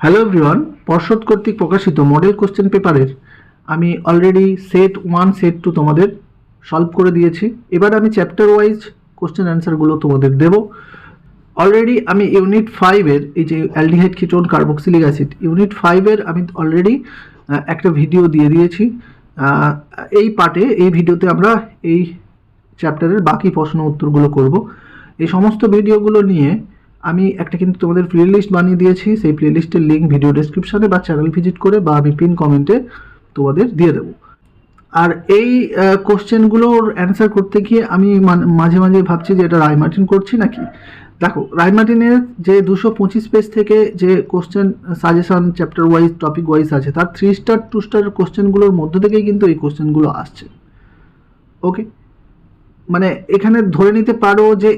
Hello everyone, পর্ষদ কর্তৃক প্রকাশিত মডেল কোশ্চেন পেপারের আমি অলরেডি সেট 1 সেট 2 তোমাদের সলভ করে দিয়েছি। এবার আমি চ্যাপ্টার ওয়াইজ কোশ্চেন অ্যান্সারগুলো তোমাদের দেব। অলরেডি আমি ইউনিট 5 এর এই যে aldehyde ketone carboxylic acid unit 5 এর আমি অলরেডি একটা ভিডিও দিয়ে দিয়েছি। এই পার্টে এই ভিডিওতে আমরা এই চ্যাপ্টারের বাকি প্রশ্ন উত্তরগুলো করব। এই সমস্ত ভিডিওগুলো নিয়ে আমি একটা কিন্তু তোমাদের প্লে লিস্ট বানিয়ে দিয়েছি। সেই প্লে লিস্টের লিঙ্ক ভিডিও ডেসক্রিপশনে বা চ্যানেল ভিজিট করে বা আমি পিন কমেন্টে তোমাদের দিয়ে দেবো। আর এই কোশ্চেনগুলোর অ্যান্সার করতে গিয়ে আমি মাঝে মাঝে ভাবছি যে এটা রায়মার্টিন করছি নাকি। দেখো, রায়মার্টিনের যে 225 পেজ থেকে যে question suggestion chapter wise topic wise আছে তার 3 স্টার 2 স্টার কোশ্চেনগুলোর মধ্য থেকেই কিন্তু এই কোশ্চেনগুলো আসছে। ওকে, মানে এখানে ধরে নিতে পারো যে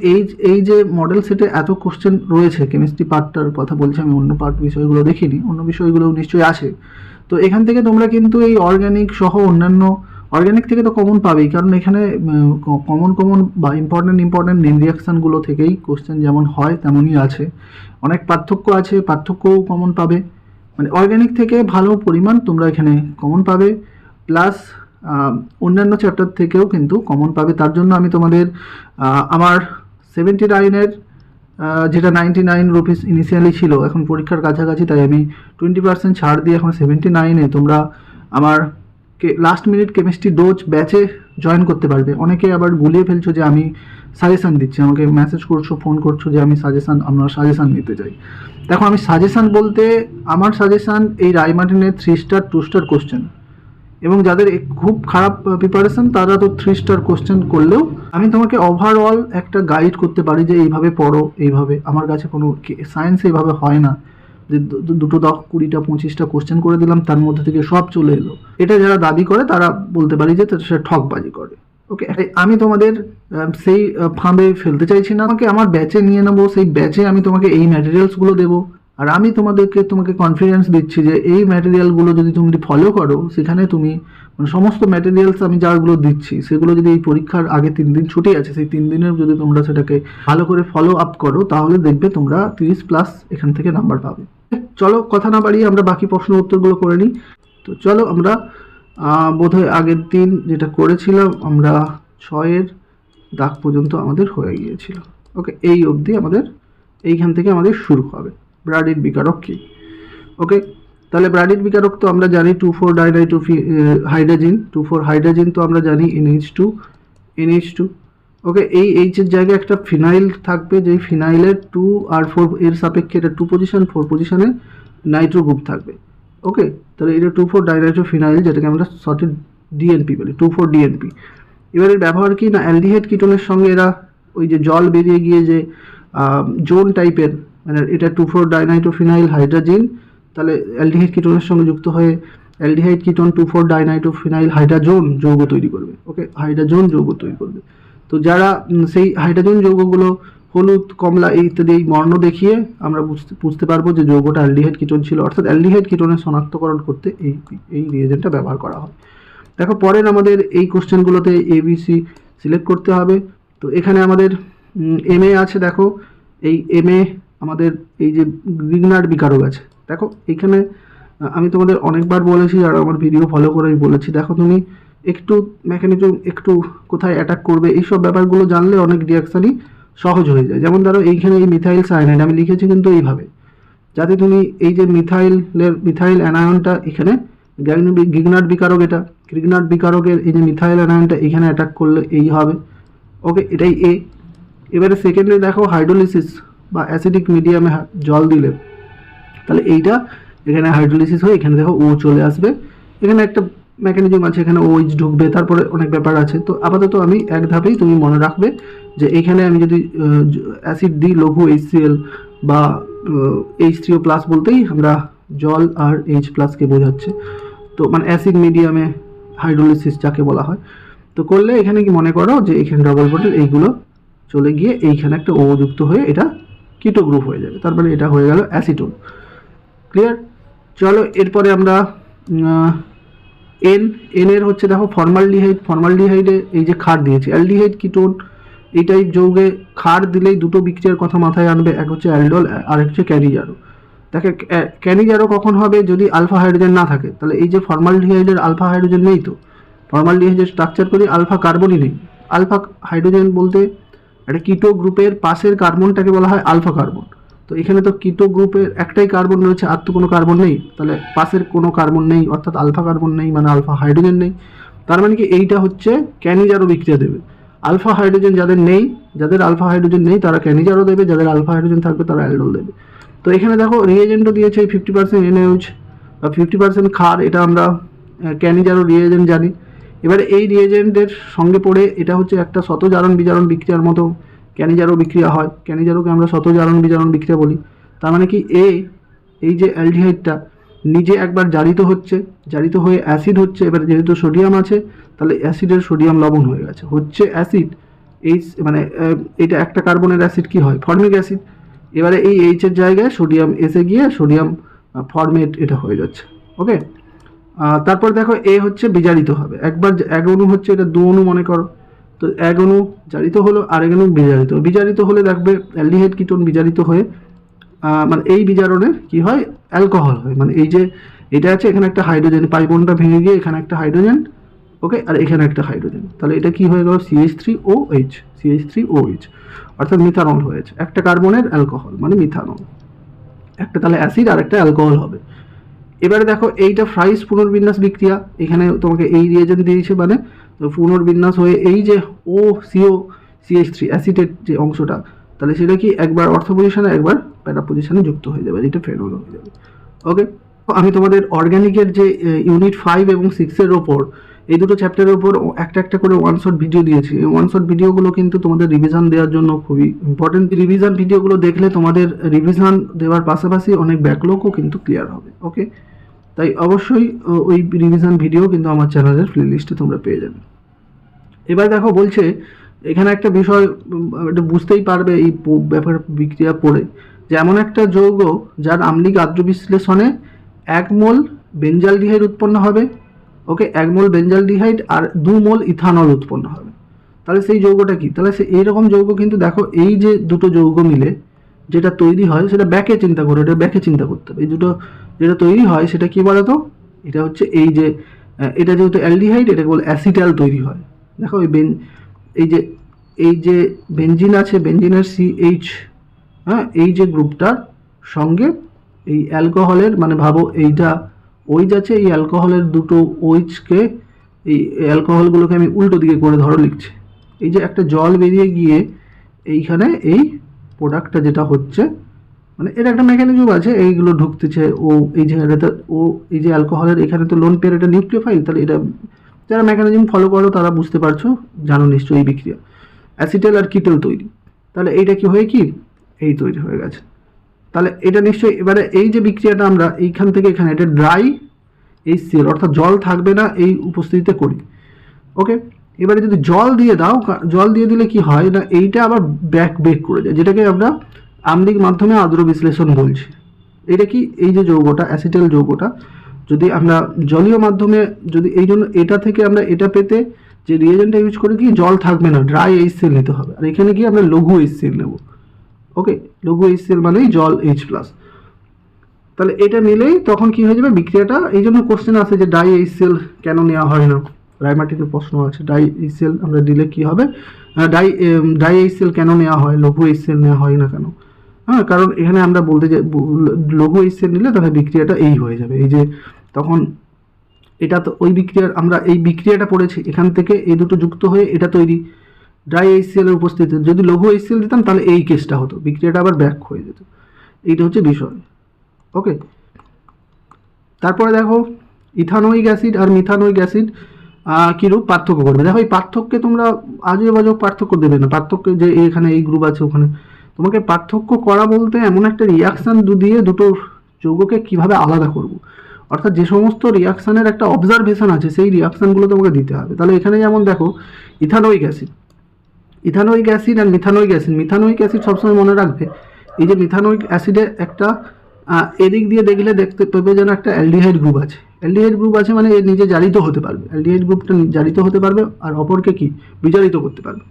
এই যে মডেল সেটে এত কোশ্চেন রয়েছে, কেমিস্ট্রি পার্টটার কথা বলছি আমি, অন্য পার্ট বিষয়গুলো দেখিনি, অন্য বিষয়গুলো নিশ্চয়ই আসে। তো এখান থেকে তোমরা কিন্তু এই অর্গ্যানিক সহ অন্যান্য অর্গ্যানিক থেকে তো কমন পাবেই, কারণ এখানে কমন বা ইম্পর্টেন্ট নেম রিয়াকশানগুলো থেকেই কোশ্চেন যেমন হয় তেমনই আছে। অনেক পার্থক্য আছে, পার্থক্যও কমন পাবে, মানে অর্গ্যানিক থেকে ভালো পরিমাণ তোমরা এখানে কমন পাবে, প্লাস অন্যান্য চ্যাপ্টার থেকেও কিন্তু কমন পাবে। তার জন্য আমি তোমাদের আমার 79-এর যেটা 99 রুপিস ইনিশিয়ালি ছিল, এখন পরীক্ষার কাছাকাছি, তাই আমি 20% ছাড় দিয়ে এখন 79-এ তোমরা আমার লাস্ট মিনিট কেমিস্ট্রি ডোজ ব্যাচে জয়েন করতে পারবে। অনেকে আবার গুলিয়ে ফেলছো যে আমি সাজেশান দিচ্ছি, আমাকে মেসেজ করছো, ফোন করছো যে আমি আমরা সাজেশান নিতে চাই। দেখো, আমি সাজেশান বলতে আমার সাজেশান এই রায়মার্টিনের 3 স্টার 2 স্টার কোশ্চেন, এবং যাদের খুব খারাপ প্রিপারেশন তারা তো 3 স্টার কোশ্চেন করলেও আমি তোমাকে ওভারঅল একটা গাইড করতে পারি যে এইভাবে পড়ো, এইভাবে। আমার কাছে কোনো সায়েন্স এইভাবে হয় না যে 2 10 20টা 25টা কোশ্চেন করে দিলাম তার মধ্যে থেকে সব চলে এলো। এটা যারা দাবি করে তারা বলতে পারি যে সে ঠকবাজি করে। ওকে, আমি তোমাদের সেই ফাঁদে ফেলতে চাইছি না। আমাকে আমার ব্যাচে নিয়ে নেবো, সেই ব্যাচে আমি তোমাকে এই ম্যাটেরিয়ালসগুলো দেবো, আর আমি তোমাকে কনফিডেন্স দিচ্ছি যে এই ম্যাটেরিয়ালগুলো যদি তুমি ফলো করো, সেখানে তুমি সমস্ত ম্যাটেরিয়ালস আমি যাগুলো দিচ্ছি সেগুলো যদি এই পরীক্ষার আগে 3 দিন ছুটি আছে, সেই 3 দিনের যদি তোমরা সেটাকে ভালো করে ফলো আপ করো, তাহলে দেখবে তোমরা 30+ এখান থেকে নাম্বার পাবে। চলো কথা না বাড়িয়ে আমরা বাকি প্রশ্ন উত্তরগুলো করে নিই। তো চলো, আমরা বোধহয় আগের দিন যেটা করেছিলাম আমরা 6-এর দাগ পর্যন্ত আমাদের হয়ে গিয়েছিল। ওকে, এই অবধি আমাদের এইখান থেকে আমাদের শুরু হবে। ব্রাডির বিকারক কি? ওকে, তাহলে ব্রাডির বিকারক তো আমরা জানি 2,4-ডাইনাইট্রো হাইড্রোজেন, 2,4 হাইড্রোজেন তো আমরা জানি NH2। ওকে, এই এইচের জায়গায় একটা ফিনাইল থাকবে, যেই ফিনাইলের 2 আর 4 এর সাপেক্ষে এটা 2 পজিশন, 4 পজিশনে নাইট্রো গ্রুপ থাকবে। ওকে, তাহলে এটা 2,4-ডাইনাইট্রো ফিনাইল, যেটাকে আমরা শর্টে ডিএনপি বলি, 2,4-DNP। এবারে ব্যবহার কি না, অ্যালডিহাইড কিটোনের সঙ্গে এরা ওই যে জল বেরিয়ে গিয়ে যে জোন টাইপের, মানে এটা 2,4-ডাইনাইট্রো ফিনাইল হাইড্রোজেন, তাহলে অ্যালডিহাইড কিটোনের সঙ্গে যুক্ত হয়ে অ্যালডিহাইড কিটোন 2,4-ডাইনাইট্রো ফিনাইল হাইড্রোজেন যৌগ তৈরি করবে। ওকে, হাইড্রোজেন যৌগ তৈরি করবে। তো যারা সেই হাইড্রোজেন যৌগগুলো হলুদ, কমলা ইত্যাদি এই বর্ণ দেখিয়ে আমরা বুঝতে পারবো যে যৌগটা অ্যালডিহাইড কিটোন ছিল, অর্থাৎ অ্যালডিহাইড কিটোনের শনাক্তকরণ করতে এই রিয়েজেন্টটা ব্যবহার করা হয়। দেখো, পরের আমাদের এই কোশ্চেনগুলোতে ABC সিলেক্ট করতে হবে। তো এখানে আমাদের MA আছে। দেখো, এই MA আমাদের এই যে গ্রিগনার্ড বিকারক আছে। দেখো, এখানে আমি তোমাদের অনেকবার বলেছি আর আমার ভিডিও ফলো করে আমি বলেছি, দেখো তুমি একটু মেকানিজম, একটু কোথায় অ্যাটাক করবে, এইসব ব্যাপারগুলো জানলে অনেক রিয়াকশানই সহজ হয়ে যায়। যেমন ধরো এইখানে এই মিথাইল সায়ানাইড আমি লিখেছি কিন্তু এইভাবে, যাতে তুমি এই যে মিথাইল অ্যানায়নটা এখানে গ্রিগনার্ড বিকারক, এটা গ্রিগনার্ড বিকারকের এই যে মিথাইল অ্যানায়নটা এখানে অ্যাটাক করলে এই হবে। ওকে, এটাই A। এবারে সেকেন্ডে দেখো, হাইড্রোলিসিস বা অ্যাসিডিক মিডিয়ামে জল দিলে তাহলে এইটা এখানে হাইড্রোলিসিস হয়ে এখানে দেখো O চলে আসবে। এখানে একটা মেকানিজম আছে, এখানে OH ঢুকবে, তারপরে অনেক ব্যাপার আছে। তো আপাতত আমি এক ধাপেই তুমি মনে রাখবে যে এখানে আমি যদি অ্যাসিড দিই, লঘু HCl বা H3O+ বলতেই আমরা জল আর H+কে বোঝাচ্ছে। তো মানে অ্যাসিড মিডিয়ামে হাইড্রোলিসিস যাকে বলা হয়। তো করলে এখানে কি মনে করো যে এখানে ডবল বন্ডের এইগুলো চলে গিয়ে এইখানে একটা O যুক্ত হয়ে এটা কিটো গ্রুপ হয়ে যাবে, তারপরে এটা হয়ে গেল অ্যাসিটোন। ক্লিয়ার? চলো, এরপরে আমরা N এর হচ্ছে দেখো ফর্মালডিহাইডে এই যে ক্ষার দিয়েছি, অ্যালডিহাইড কিটোন এই টাইপ যৌগে ক্ষার দিলেই দুটো বিক্রিয়ার কথা মাথায় আনবে, এক হচ্ছে অ্যালডোল আর এক হচ্ছে ক্যারিজারো। দেখে ক্যানিজারো কখন হবে, যদি আলফা হাইড্রোজেন না থাকে। তাহলে এই যে ফর্মালডিহাইডের আলফা হাইড্রোজেন নেই, তো ফর্মালডিহাইডের স্ট্রাকচার করি আলফা কার্বনই নেই। আলফা হাইড্রোজেন বলতে একটা কিটো গ্রুপের পাশের কার্বনটাকে বলা হয় আলফা কার্বন। তো এখানে তো কিটো গ্রুপের একটাই কার্বন রয়েছে, আর তো কোনো কার্বন নেই, তাহলে পাশের কোনো কার্বন নেই, অর্থাৎ আলফা কার্বন নেই, মানে আলফা হাইড্রোজেন নেই। তার মানে কি এইটা হচ্ছে ক্যানিজারো বিক্রিয়া দেবে। আলফা হাইড্রোজেন যাদের নেই, যাদের আলফা হাইড্রোজেন নেই তারা ক্যানিজারো দেবে, যাদের আলফা হাইড্রোজেন থাকবে তারা অ্যালডোল দেবে। তো এখানে দেখো রিয়েজেন্টও দিয়েছে 50% NaOH বা 50% ক্ষার, এটা আমরা ক্যানিজারো রিয়েজেন্ট জানি। এবারে এই রিয়েজেন্টের সঙ্গে পড়ে এটা হচ্ছে একটা শত জারণ বিজারণ বিক্রিয়ার মতো ক্যানিজারো বিক্রিয়া হয়। ক্যানিজারোকে আমরা শত জারণ বিজারণ বিক্রিয়া বলি। তার মানে কি এই যে অ্যালডিহাইডটা নিজে একবার জারিত হচ্ছে, জারিত হয়ে অ্যাসিড হচ্ছে। এবার যেহেতু সোডিয়াম আছে তাহলে অ্যাসিডের সোডিয়াম লবণ হয়ে গেছে, হচ্ছে অ্যাসিড। মানে এটা একটা কার্বনের অ্যাসিড কি হয়, ফর্মিক অ্যাসিড। এবারে এই এইচের জায়গায় সোডিয়াম এসে গিয়ে সোডিয়াম ফর্মেট এটা হয়ে যাচ্ছে। ওকে, তারপর দেখো হচ্ছে বিজারিত হবে। একবার এক অণু হচ্ছে, এটা দু অণু মনে করো, তো এক অণু জারিত হলো আর এক অণু বিজারিত। বিজারিত হলে দেখবে অ্যালডিহাইড কিটোন বিজারিত হয়ে মানে এই বিজারণে কি হয়, অ্যালকোহল হয়। মানে এই যে এটা আছে, এখানে একটা হাইড্রোজেন, পাই বন্ডটা ভেঙে গিয়ে এখানে একটা হাইড্রোজেন, ওকে, আর এখানে একটা হাইড্রোজেন, তাহলে এটা কি হয়ে গেল CH3OH, CH3OH, অর্থাৎ মিথানল হয়েছে। একটা কার্বনের অ্যালকোহল মানে মিথানল, একটা তাহলে অ্যাসিড আর একটা অ্যালকোহল হবে। এবারে দেখো এইটা ফ্রাইস পুনর্বিন্যাস বিক্রিয়া, এখানে তোমাকে এই রিয়েজেন্ট দিয়েছে, মানে পুনর্বিন্যাস হয়ে এই যে OCO-CH3 অ্যাসিডের যে অংশটা, তাহলে সেটা কি একবার অর্থ পজিশনে একবার প্যারা পজিশনে যুক্ত হয়ে যাবে, এটা ফেনল হয়ে যাবে। ওকে, আমি তোমাদের অর্গানিকের যে ইউনিট 5 এবং 6-এর ওপর এই দুটো চ্যাপ্টারের ওপর একটা একটা করে ওয়ান শট ভিডিও দিয়েছি। এই ওয়ান শট ভিডিওগুলো কিন্তু তোমাদের রিভিশন দেওয়ার জন্য খুবই ইম্পর্টেন্ট। রিভিশন ভিডিওগুলো দেখলে তোমাদের রিভিশন দেওয়ার পাশাপাশি অনেক ব্যাকলগও কিন্তু ক্লিয়ার হবে। ওকে, তাই অবশ্যই ওই রিভিশন ভিডিও কিন্তু আমার চ্যানেলের প্লেলিস্টে তোমরা পেয়ে যাবে। এবার দেখো বলছে এখানে একটা বিষয় এটা বুঝতেই পারবে এই ব্যাপার বিক্রিয়া পড়ে, যে এমন একটা যৌগ যার আম্লিক আদ্র বিশ্লেষণে 1 মোল বেঞ্জালডিহাইড উৎপন্ন হবে। ওকে, 1 মোল বেঞ্জালডিহাইড আর 2 মোল ইথানল উৎপন্ন হবে। তাহলে সেই যৌগটা কি, তাহলে এইরকম যৌগ কিন্তু দেখো এই যে দুটো যৌগ মিলে যেটা তৈরি হয় সেটা ব্যাকে চিন্তা করো, এটা ব্যাকে চিন্তা করতে হবে। এই দুটো যেটা তৈরি হয় সেটা কি বলতো, এটা হচ্ছে এই যে এটা যেহেতু অ্যালডিহাইড, এটাকে বলে অ্যাসিটাল তৈরি হয়। দেখো এই যে বেঞ্জিন আছে, বেঞ্জিনের CH, হ্যাঁ, এই যে গ্রুপটার সঙ্গে এই অ্যালকোহলের, মানে ভাবো এইটা OH আছে, এই অ্যালকোহলের দুটো OH-কে, এই অ্যালকোহলগুলোকে আমি উল্টো দিকে করে ধরো লিখছি। এই যে একটা জল বেরিয়ে গিয়ে এইখানে এই প্রোডাক্টটা যেটা হচ্ছে, মানে এটা একটা মেকানিজম আছে, এইগুলো ঢুকতেছে এই জায়গাটা, এই যে অ্যালকোহলের এখানে তো লোন পেয়ার, এটা নিউক্লিওফাইল। তাহলে এটা যারা মেকানিজম ফলো করো তারা বুঝতে পারছো, জানো নিশ্চয়ই এই বিক্রিয়া অ্যাসিটাল আর কিটোল তৈরি। তাহলে এইটা কি হয়ে কি এই তৈরি হয়ে গেছে। তাহলে এটা নিশ্চয়ই, এবারে এই যে বিক্রিয়াটা আমরা এইখান থেকে এখানে, এটা ড্রাই HCl, অর্থাৎ জল থাকবে না এই উপস্থিতিতে করি। ওকে, এবারে যদি জল দিয়ে দাও, জল দিয়ে দিলে কি হয় না, এইটা আবার বেক করে যায়, যেটাকে আমরা আম্লিক মাধ্যমে আদ্র বিশ্লেষণ বলছি। এটা কি, এই যে যৌগটা অ্যাসিটাল যৌগটা যদি আমরা জলীয় মাধ্যমে, যদি এই জন্য এটা থেকে আমরা এটা পেতে যে রিয়েজেন্টটা ইউজ করে কি, জল থাকবে না, ড্রাই HCl নিতে হবে। আর এখানে কি আমরা লঘু HCl নেব। ওকে, লঘু HCl মানেই জল H+। তাহলে এটা নিলেই তখন কি হয়ে যাবে বিক্রিয়াটা। এই জন্য কোশ্চেন আছে যে ডাই HCl কেন নেওয়া হয় না, রায়মার্টিনের প্রশ্ন আছে, ডাই HCl আমরা দিলে কি হবে, ডাই HCl কেন নেওয়া হয়, লঘু HCl নেওয়া হয় না কেন। হ্যাঁ, কারণ এখানে আমরা বলতে যে লঘু HCl নিলে তাহলে বিক্রিয়াটা এই হয়ে যাবে, এই যে তখন এটা তো ওই বিক্রিয়ার, আমরা এই বিক্রিয়াটা পড়েছি, এখান থেকে এই দুটো যুক্ত হয়ে এটা তৈরি ড্রাই HCl এর উপস্থিতিতে। যদি লঘু HCl দিতাম তাহলে এই কেসটা হতো, বিক্রিয়াটা আবার ব্যাক হয়ে যেত। এইটা হচ্ছে বিষয়। ওকে, তারপরে দেখো ইথানোয়িক অ্যাসিড আর মিথানোয়িক অ্যাসিড কীরূপ পার্থক্য করবে। দেখো এই পার্থক্যে তোমরা আজেবাজে পার্থক্য দেবে না, পার্থক্য যে এখানে এই গ্রুপ আছে ওখানে, তোমাকে পার্থক্য করা বলতে এমন একটা রিয়াকশান দিয়ে দুটো যৌগকে কিভাবে আলাদা করব, অর্থাৎ যে সমস্ত রিয়াকশানের একটা অবজারভেশন আছে সেই রিয়াকশানগুলো তোমাকে দিতে হবে। তাহলে এখানে যেমন দেখো ইথানোয়িক অ্যাসিড আর মিথানোয়িক অ্যাসিড, মিথানোয়িক অ্যাসিড সবসময় মনে রাখবে, এই যে মিথানোয়িক অ্যাসিডের একটা এদিক দিয়ে দেখলে দেখতে পাবে যেন একটা অ্যালডিহাইড গ্রুপ আছে। অ্যালডিহাইড গ্রুপ আছে মানে এর নিজে জারিত হতে পারবে, অ্যালডিহাইড গ্রুপটা জারিত হতে পারবে আর অপরকে কি বিজারিত করতে পারবে।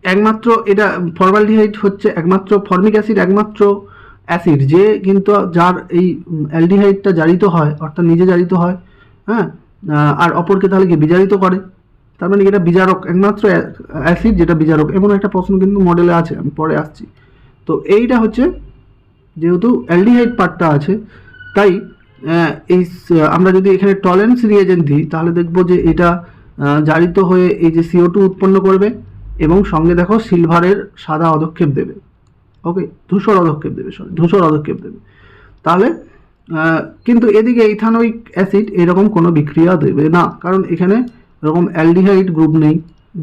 একমাত্র এটা ফর্মালডিহাইড হচ্ছে একমাত্র ফর্মিক অ্যাসিড একমাত্র অ্যাসিড যে কিন্তু যার এই অ্যালডিহাইডটা জারিত হয় অর্থাৎ নিজে জারিত হয়, হ্যাঁ, আর অপরকে তাহলে কি বিজারিত করে, তার মানে এটা বিজারক, একমাত্র অ্যাসিড যেটা বিজারক, এমন একটা প্রশ্ন কিন্তু মডেলে আছে, আমি পরে আসছি। তো এইটা হচ্ছে যেহেতু অ্যালডিহাইড পার্টটা আছে, তাই এই আমরা যদি এখানে টলেন্স রিয়েজেন্ট দিই তাহলে দেখব যে এটা জারিত হয়ে এই যে CO2 উৎপন্ন করবে এবং সঙ্গে দেখো সিলভারের সাদা অধক্ষেপ দেবে, ওকে, ধূসর অধক্ষেপ দেবে, ধূসর অধক্ষেপ দেবে। তাহলে কিন্তু এদিকে ইথানোইক অ্যাসিড এরকম কোনো বিক্রিয়া দেবে না, কারণ এখানে এরকম অ্যালডিহাইড গ্রুপ নেই,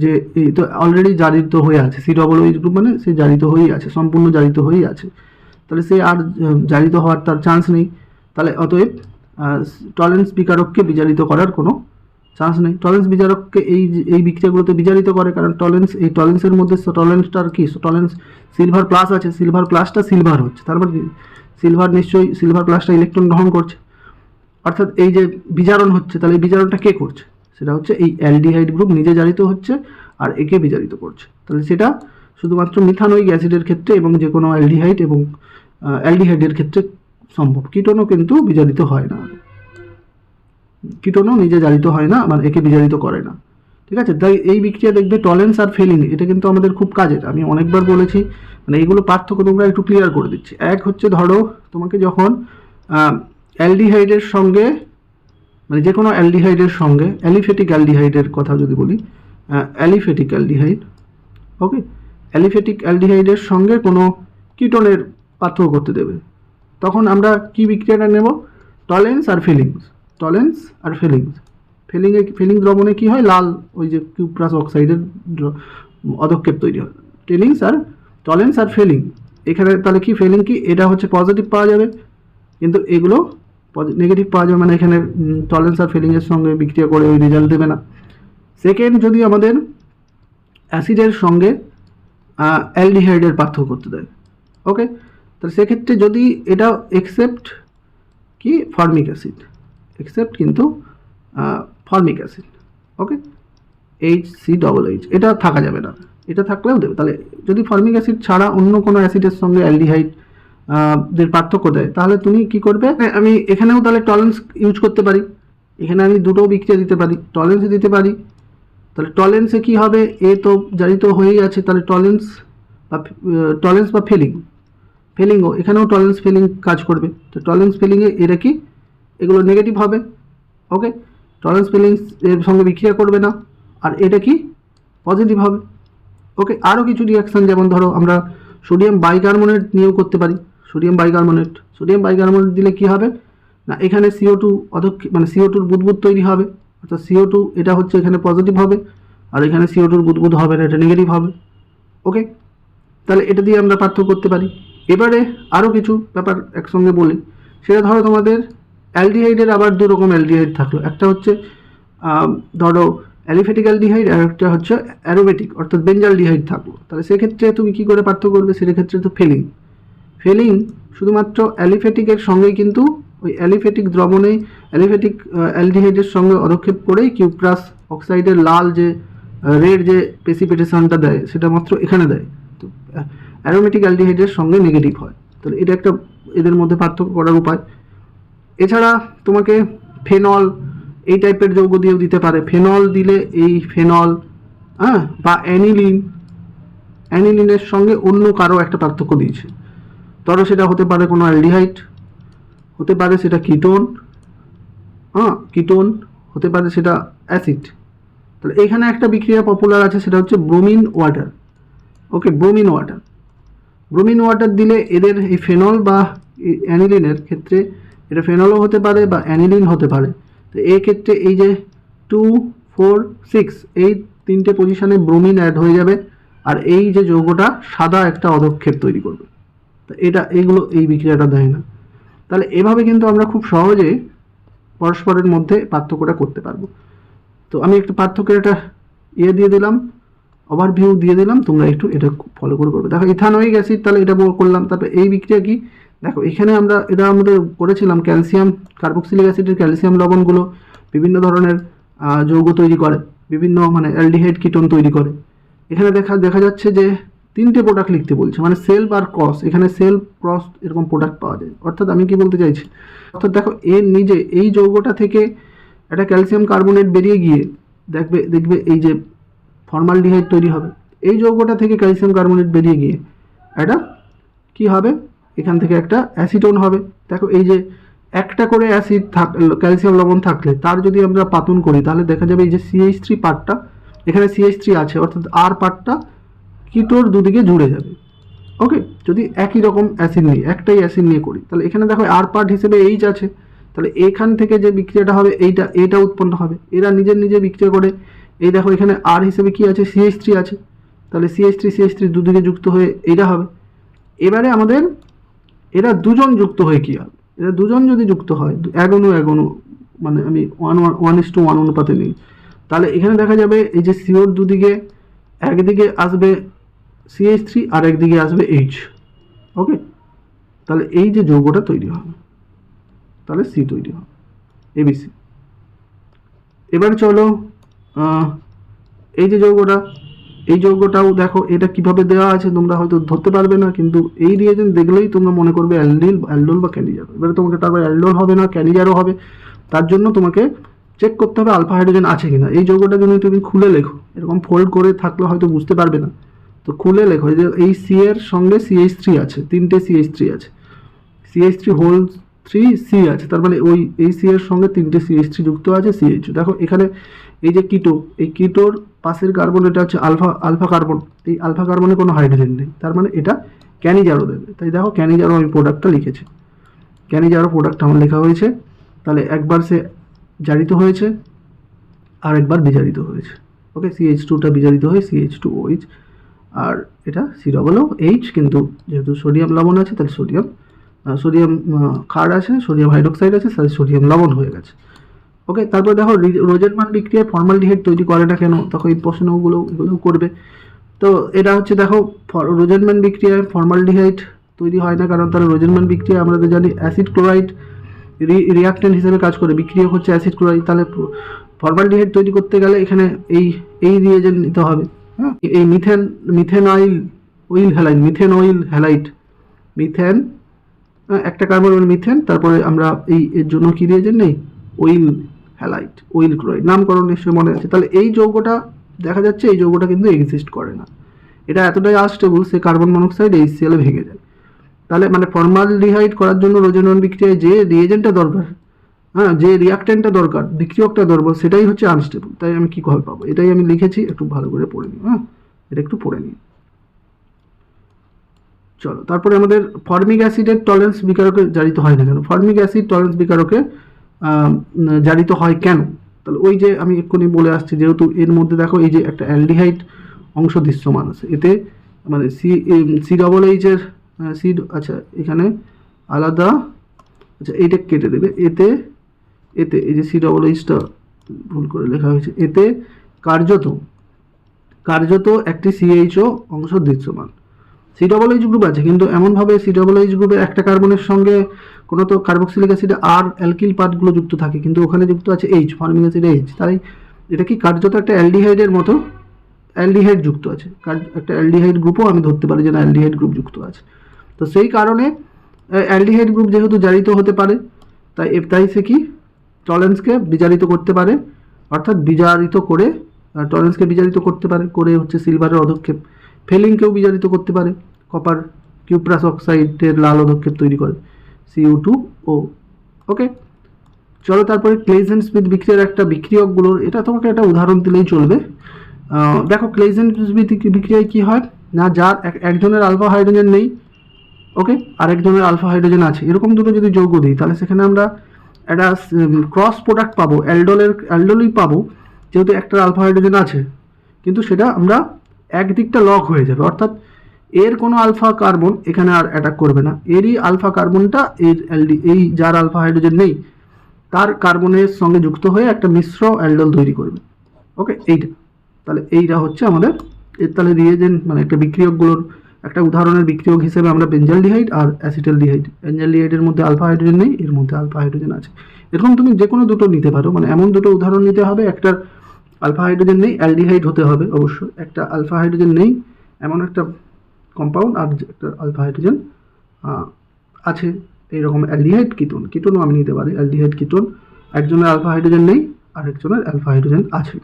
যে এই তো অলরেডি জারিত হয়ে আছে, COOH গ্রুপ মানে সে জারিত হয়েই আছে, সম্পূর্ণ জারিত হয়েই আছে, তাহলে সে আর জারিত হওয়ার তার চান্স নেই। তাহলে অতএব টলেন্স বিকারককে বিজারিত করার কোনো চান্স নেই। টলেন্স বিজারককে এই বিক্রিয়াগুলোতে বিজারিত করে, কারণ এই টলেন্সের মধ্যে টলেন্সটার কি, টলেন্স সিলভার প্লাস আছে, সিলভার প্লাসটা সিলভার হচ্ছে, তার মানে সিলভার নিশ্চয়ই সিলভার প্লাসটা ইলেকট্রন গ্রহণ করছে, অর্থাৎ এই যে বিজারণ হচ্ছে, তাহলে এই বিজারণটা কে করছে, সেটা হচ্ছে এই অ্যালডিহাইড গ্রুপ নিজে জারিত হচ্ছে আর একে বিজারিত করছে। তাহলে সেটা শুধুমাত্র মিথানোইক অ্যাসিডের ক্ষেত্রে এবং যে কোনো অ্যালডিহাইড এবং অ্যালডিহাইডের ক্ষেত্রে সম্ভব। কিটোনও কিন্তু বিজারিত হয় না, কিটোনও নিজে জারিত হয় না, মানে একে বিজারিত করে না, ঠিক আছে। তাই এই বিক্রিয়া দেখবে টলেন্স আর ফেলিং, এটা কিন্তু আমাদের খুব কাজের, আমি অনেকবার বলেছি, মানে এইগুলো পার্থক্য তোমরা একটু ক্লিয়ার করে দিচ্ছি। এক হচ্ছে ধরো তোমাকে যখন অ্যালডিহাইডের সঙ্গে, মানে যে কোনো অ্যালডিহাইডের সঙ্গে, অ্যালিফেটিক অ্যালডিহাইডের কথা যদি বলি, অ্যালিফেটিক অ্যালডিহাইড, ওকে, অ্যালিফেটিক অ্যালডিহাইডের সঙ্গে কোনো কিটোনের পার্থক্য করতে দেবে, তখন আমরা কি বিক্রিয়াটা নেব, টলেন্স আর ফিলিংস, টলেন্স আর ফিলিংস। ফিলিং দ্রবণে কি হয়, লাল ওই যে কিউপ্রাস অক্সাইডের অধক্ষেপ তৈরি হয়, টলেন্স আর ফিলিং। এখানে তাহলে কি ফিলিং কি, এটা হচ্ছে পজিটিভ পাওয়া যাবে, কিন্তু এগুলো নেগেটিভ পাওয়া যাবে, মানে এখানে টলেন্স আর ফিলিংয়ের সঙ্গে বিক্রিয়া করে ওই রেজাল্ট দেবে না। সেকেন্ড, যদি আমাদের অ্যাসিডের সঙ্গে অ্যালডিহাইডের পার্থক্য করতে দেয়, ওকে, তাহলে সেক্ষেত্রে যদি এটা এক্সেপ্ট কি ফর্মিক অ্যাসিড, এক্সেপ্ট কিন্তু ফর্মিক অ্যাসিড, ওকে, HCOOH, এটা থাকা যাবে না, এটা থাকলেও দেবে। তাহলে যদি ফর্মিক অ্যাসিড ছাড়া অন্য কোনো অ্যাসিডের সঙ্গে অ্যালডিহাইড দের পার্থক্য দেয়, তাহলে তুমি কি করবে, আমি এখানেও তাহলে টলেন্স ইউজ করতে পারি, এখানে আমি দুটো বিক্রিয়া দিতে পারি, টলেন্স দিতে পারি। তাহলে টলেন্সে কি হবে, এ তো জারিত হয়েই আছে, তাহলে টলেন্স বা ফিলিংও, এখানেও টলেন্স ফিলিং কাজ করবে। তো টলেন্স ফিলিংয়ে এটা কি, এগুলো নেগেটিভ হবে, ওকে, টলেন্স ফিলিংস এর সঙ্গে বিক্রিয়া করবে না, আর এটা কি পজিটিভ হবে, ওকে। আরও কিছু রিয়াকশান, যেমন ধরো আমরা সোডিয়াম বাইকার্বনেট নিয়েও করতে পারি, সোডিয়াম বাইকার্বনেট দিলে কি হবে না, এখানে CO2 মানে CO2-র বুদবুদ তৈরি হবে, অর্থাৎ CO2 এটা হচ্ছে এখানে পজিটিভ হবে, আর এখানে CO2-র বুদবুদ হবে না, এটা নেগেটিভ হবে, ওকে। তাহলে এটা দিয়ে আমরা পার্থক্য করতে পারি। এবারে আরও কিছু ব্যাপার একসঙ্গে বলি, সেটা ধরো তোমাদের অ্যালডিহাইডের আবার দু রকম অ্যালডিহাইড থাকলো, একটা হচ্ছে ধরো অ্যালিফেটিক অ্যালডিহাইড, আর একটা হচ্ছে অ্যারোমেটিক অর্থাৎ বেঞ্জালডিহাইড থাকলো। তাহলে সেক্ষেত্রে তুমি কী করে পার্থক্য করবে, সেক্ষেত্রে তো ফেলিং শুধুমাত্র অ্যালিফেটিকের সঙ্গেই কিন্তু ওই অ্যালিফেটিক দ্রবণেই অ্যালিফেটিক অ্যালডিহাইডের সঙ্গে অধক্ষেপ করেই কিউপ্রাস অক্সাইডের লাল যে রেড যে প্রেসিপিটেশনটা দেয় সেটা মাত্র এখানে দেয়, তো অ্যারোমেটিক অ্যালডিহাইডের সঙ্গে নেগেটিভ হয়। তাহলে এটা একটা এদের মধ্যে পার্থক্য করার উপায়। এছাড়া তোমাকে ফেনল এই টাইপের যৌগ দিয়েও দিতে পারে, ফেনল দিলে এই ফেনল, হ্যাঁ, বা অ্যানিলিনের সঙ্গে অন্য কারো একটা পার্থক্য দিয়েছে, ধরো সেটা হতে পারে কোনো অ্যালডিহাইড, হতে পারে সেটা কিটোন, কিটোন হতে পারে সেটা অ্যাসিড। তাহলে এখানে একটা বিক্রিয়া পপুলার আছে, সেটা হচ্ছে ব্রোমিন ওয়াটার, ওকে, ব্রোমিন ওয়াটার দিলে এদের এই ফেনল বা অ্যানিলিনের ক্ষেত্রে এটা ফেনলও হতে পারে বা অ্যানিলিন হতে পারে। তো এই ক্ষেত্রে এই যে 2, 4, 6 এই তিনটে পজিশনে ব্রোমিন অ্যাড হয়ে যাবে, আর এই যে যৌগটা সাদা একটা অধক্ষেপ তৈরি করবে, তো এইগুলো এই বিক্রিয়াটা দেয় না। তাহলে এভাবে কিন্তু আমরা খুব সহজে পরস্পরের মধ্যে পার্থক্যটা করতে পারবো। তো আমি একটা পার্থক্যের একটা দিয়ে দিলাম, ওভারভিউ দিয়ে দিলাম, তোমরা একটু এটা ফলো করে করবে। দেখো ইথানোইক অ্যাসিড, তাহলে এটা করলাম। তারপরে এই বিক্রিয়া কি, দেখো এখানে আমাদের করেছিলাম ক্যালসিয়াম কার্বক্সিলিক অ্যাসিডের ক্যালসিয়াম লবণগুলো বিভিন্ন ধরনের যৌগ তৈরি করে, বিভিন্ন মানে অ্যালডিহাইড কিটোন তৈরি করে। এখানে দেখা যাচ্ছে যে তিনটে প্রোডাক্ট লিখতে বলছে, মানে সেলফ আর ক্রস, এখানে সেলফ ক্রস এরকম প্রোডাক্ট পাওয়া যায়। অর্থাৎ আমি কি বলতে চাইছি, অর্থাৎ দেখো এর নিজে এই যৌগটা থেকে একটা ক্যালসিয়াম কার্বনেট বেরিয়ে গিয়ে দেখবে এই যে ফর্মালডিহাইড তৈরি হবে, এই যৌগটা থেকে ক্যালসিয়াম কার্বনেট বেরিয়ে গিয়ে একটা কি হবে, এখান থেকে একটা অ্যাসিটোন হবে। দেখো এই যে একটা করে অ্যাসিড ক্যালসিয়াম লবণ থাকলে তার যদি আমরা পাতন করি তাহলে দেখা যাবে এই যে CH3 পার্টটা, এখানে CH3 আছে, অর্থাৎ আর পার্টটা কিটোর দুদিকে জুড়ে যাবে। ওকে, যদি একই রকম অ্যাসিড নিয়ে একটাই অ্যাসিড নিয়ে করি তাহলে এখানে দেখো আর পার্ট হিসেবে এইচ আছে, তাহলে এখান থেকে যে বিক্রিয়াটা হবে এইটা উৎপন্ন হবে। এরা নিজে বিক্রিয়া করে এই দেখো এখানে আর হিসেবে কি আছে, CH3 আছে, তাহলে CH3 দুদিকে যুক্ত হয়ে এইটা হবে। এবারে আমাদের এরা দুজন যুক্ত হয়ে কি হবে, এরা দুজন যদি যুক্ত হয় এক অণু, মানে আমি 1:1 অনুপাতে নিই, তাহলে এখানে দেখা যাবে এই যে সিওর দুদিকে একদিকে আসবে CH3 আর একদিকে আসবে H। ওকে, তাহলে এই যে যৌগটা তৈরি হবে তাহলে C তৈরি হবে, ABC। এবার চলো এই যে এই যৌগটাও দেখো এটা কিভাবে দেওয়া আছে তোমরা হয়তো ধরতে পারবে না, কিন্তু এই রিয়েজেন্ট দেখলেই তোমরা মনে করবে অ্যালডোল বা ক্যানিজারো। এবারে তোমাকে তারপর অ্যালডোল হবে না ক্যানিজারও হবে, তার জন্য তোমাকে চেক করতে হবে আলফা হাইড্রোজেন আছে কিনা। এই যৌগটা যদি তুমি খুলে লেখো, এরকম ফোল্ড করে থাকলে হয়তো বুঝতে পারবে না, তো খুলে লেখো যে এই C এর সঙ্গে CH3 আছে, তিনটে CH3 আছে, CH3 হোল 3 C আছে, তার মানে এই C এর সঙ্গে তিনটে CH3 যুক্ত আছে, CH। দেখো এখানে এই যে কিটো, এই কিটোর পাশের কার্বন এটা হচ্ছে আলফা কার্বন, এই আলফা কার্বনে কোনো হাইড্রোজেন নেই, তার মানে এটা ক্যানিজারো দেবে। তাই দেখো ক্যানিজারো আমি প্রোডাক্টটা লিখেছি, ক্যানিজারো প্রোডাক্ট আমার লেখা হয়েছে। তাহলে একবার সে জারিত হয়েছে আর একবার বিজারিত হয়েছে। ওকে, CH2টা বিজারিত হয়ে CH2OH, আর এটা COOH, কিন্তু যেহেতু সোডিয়াম লবণ আছে তাহলে সোডিয়াম ক্ষার আছে, সোডিয়াম হাইড্রোক্সাইড আছে, তাহলে সোডিয়াম লবণ হয়ে গেছে। ওকে, তারপর দেখো রোজেনমান বিক্রিয়ায় ফর্মালডিহাইড তৈরি করে না কেন, তখন এই প্রশ্নগুলো করবে। তো এটা হচ্ছে দেখো রোজেনমান বিক্রিয়ায় ফর্মালডিহাইড তৈরি হয় না কারণ তার রোজেনমান বিক্রিয়া আমরা তো জানি অ্যাসিড ক্লোরাইড রিয়াক্টেন্ট হিসেবে কাজ করে, বিক্রিয়া হচ্ছে অ্যাসিড ক্লোরাইড। তাহলে ফর্মালডিহাইড তৈরি করতে গেলে এখানে এই রিয়েজেন্ট নিতে হবে। হ্যাঁ, এই মিথেন অয়েল হ্যালাইড একটা কার্বন মিথেন, তারপরে আমরা এর জন্য কি রিয়েজেন্ট নেই, অয়েল হ্যালাইড, অয়েল ক্লোরাইড, নামকরণ নিশ্চয়ই মনে আছে। তাহলে এই যৌগটা দেখা যাচ্ছে এই যৌগটা কিন্তু এক্সিস্ট করে না, এটা এতটাই আনস্টেবল সে কার্বন মনোক্সাইড HCl ভেঙে যায়। তাহলে মানে ফর্মালডিহাইড করার জন্য রোজেনমান বিক্রিয়ায় যে রিয়েজেন্টটা দরকার, হ্যাঁ, যে রিয়াক্টেন্টটা দরকার, বিক্রিয়কটা দরকার, সেটাই হচ্ছে আনস্টেবল। তাই আমি কি করে পাবো, এটাই আমি লিখেছি, একটু ভালো করে পড়ে নিই। হ্যাঁ, এটা একটু পড়ে নিই। চলো, তারপরে আমাদের ফর্মিক অ্যাসিডের টলারেন্স বিকারকে জারিত হয় না কেন, ফর্মিক অ্যাসিড টলারেন্স বিকারকে জারিত হয় কেন, তাহলে ওই যে আমি এক্ষুনি বলে আসছি, যেহেতু এর মধ্যে দেখো এই যে একটা অ্যালডিহাইড অংশ দৃশ্যমান আছে, এতে মানে COOH এর আচ্ছা এখানে আলাদা, আচ্ছা এইটা কেটে দেবে, এতে এই যে COOHটা ভুল করে লেখা হয়েছে, এতে কার্যত একটি CHO অংশ দৃশ্যমান। COOH গ্রুপ আছে, কিন্তু এমনভাবে COOH গ্রুপের একটা কার্বনের সঙ্গে কোনো তো কার্বক্সিলিক অ্যাসিড আর অ্যালকিল পার্টগুলো যুক্ত থাকে, কিন্তু ওখানে যুক্ত আছে H, ফর্মিক অ্যাসিড H। তাই এটা কি কার্যত একটা অ্যালডিহাইডের মতো অ্যালডিহাইড যুক্ত আছে, একটা অ্যালডিহাইড গ্রুপও আমি ধরতে পারি যে না অ্যালডিহাইড গ্রুপ যুক্ত আছে। তো সেই কারণে অ্যালডিহাইড গ্রুপ যেহেতু জারিত হতে পারে, তাই সে কি টলেন্সকে বিজারিত করতে পারে, অর্থাৎ বিজারিত করে টলেন্সকে বিজারিত করতে পারে, করে হচ্ছে সিলভারের অধক্ষেপ, ফেলিংকেও বিজারিত করতে পারে, কপার কিউপ্রাস অক্সাইডের লাল অধক্ষেপ তৈরি করে Cu2O। ওকে, চলো তারপরে ক্লেইজেন স্মিথ বিক্রিয়ার একটা বিক্রিয়কগুলোর, এটা তোমাকে একটা উদাহরণ দিলেই চলবে। দেখো ক্লেইজেন স্মিথ বিক্রিয়ায় কি হয় না, যার একজনের আলফা হাইড্রোজেন নেই, ওকে, আরেকজনের আলফা হাইড্রোজেন আছে, এরকম দুটো যদি যৌগ দিই তাহলে সেখানে আমরা একটা ক্রস প্রোডাক্ট পাবো, অ্যালডোলই পাবো, যেহেতু একটা আলফা হাইড্রোজেন আছে, কিন্তু সেটা আমরা একদিকটা লক হয়ে যাবে, অর্থাৎ এর কোনো আলফা কার্বন এখানে আর অ্যাটাক করবে না, এরই আলফা কার্বনটা এই যার আলফা হাইড্রোজেন নেই তার কার্বনের সঙ্গে যুক্ত হয়ে একটা মিশ্র অ্যালডোল তৈরি করবে। ওকে, তাহলে এইটা হচ্ছে আমাদের তাহলে রিয়েজেন্ট, মানে একটা বিক্রিয়কগুলোর একটা উদাহরণের বিক্রিয়ক হিসেবে আমরা বেঞ্জালডিহাইড আর অ্যাসিটালডিহাইড, বেঞ্জালডিহাইডের মধ্যে আলফা হাইড্রোজেন নেই, এর মধ্যে আলফা হাইড্রোজেন আছে, এরকম তুমি যে কোনো দুটো নিতে পারো, মানে এমন দুটো উদাহরণ নিতে হবে, একটার আলফা হাইড্রোজেন নেই, অ্যালডিহাইড হতে হবে অবশ্যই, একটা আলফা হাইড্রোজেন নেই এমন একটা কম্পাউন্ড আর একটা আলফা হাইড্রোজেন আছে। এইরকম অ্যালডিহাইড কিটোন, কিটোনও আমি নিতে পারি, অ্যালডিহাইড কিটোন, একজনের আলফা হাইড্রোজেন নেই আর একজনের অ্যালফা হাইড্রোজেন আছে।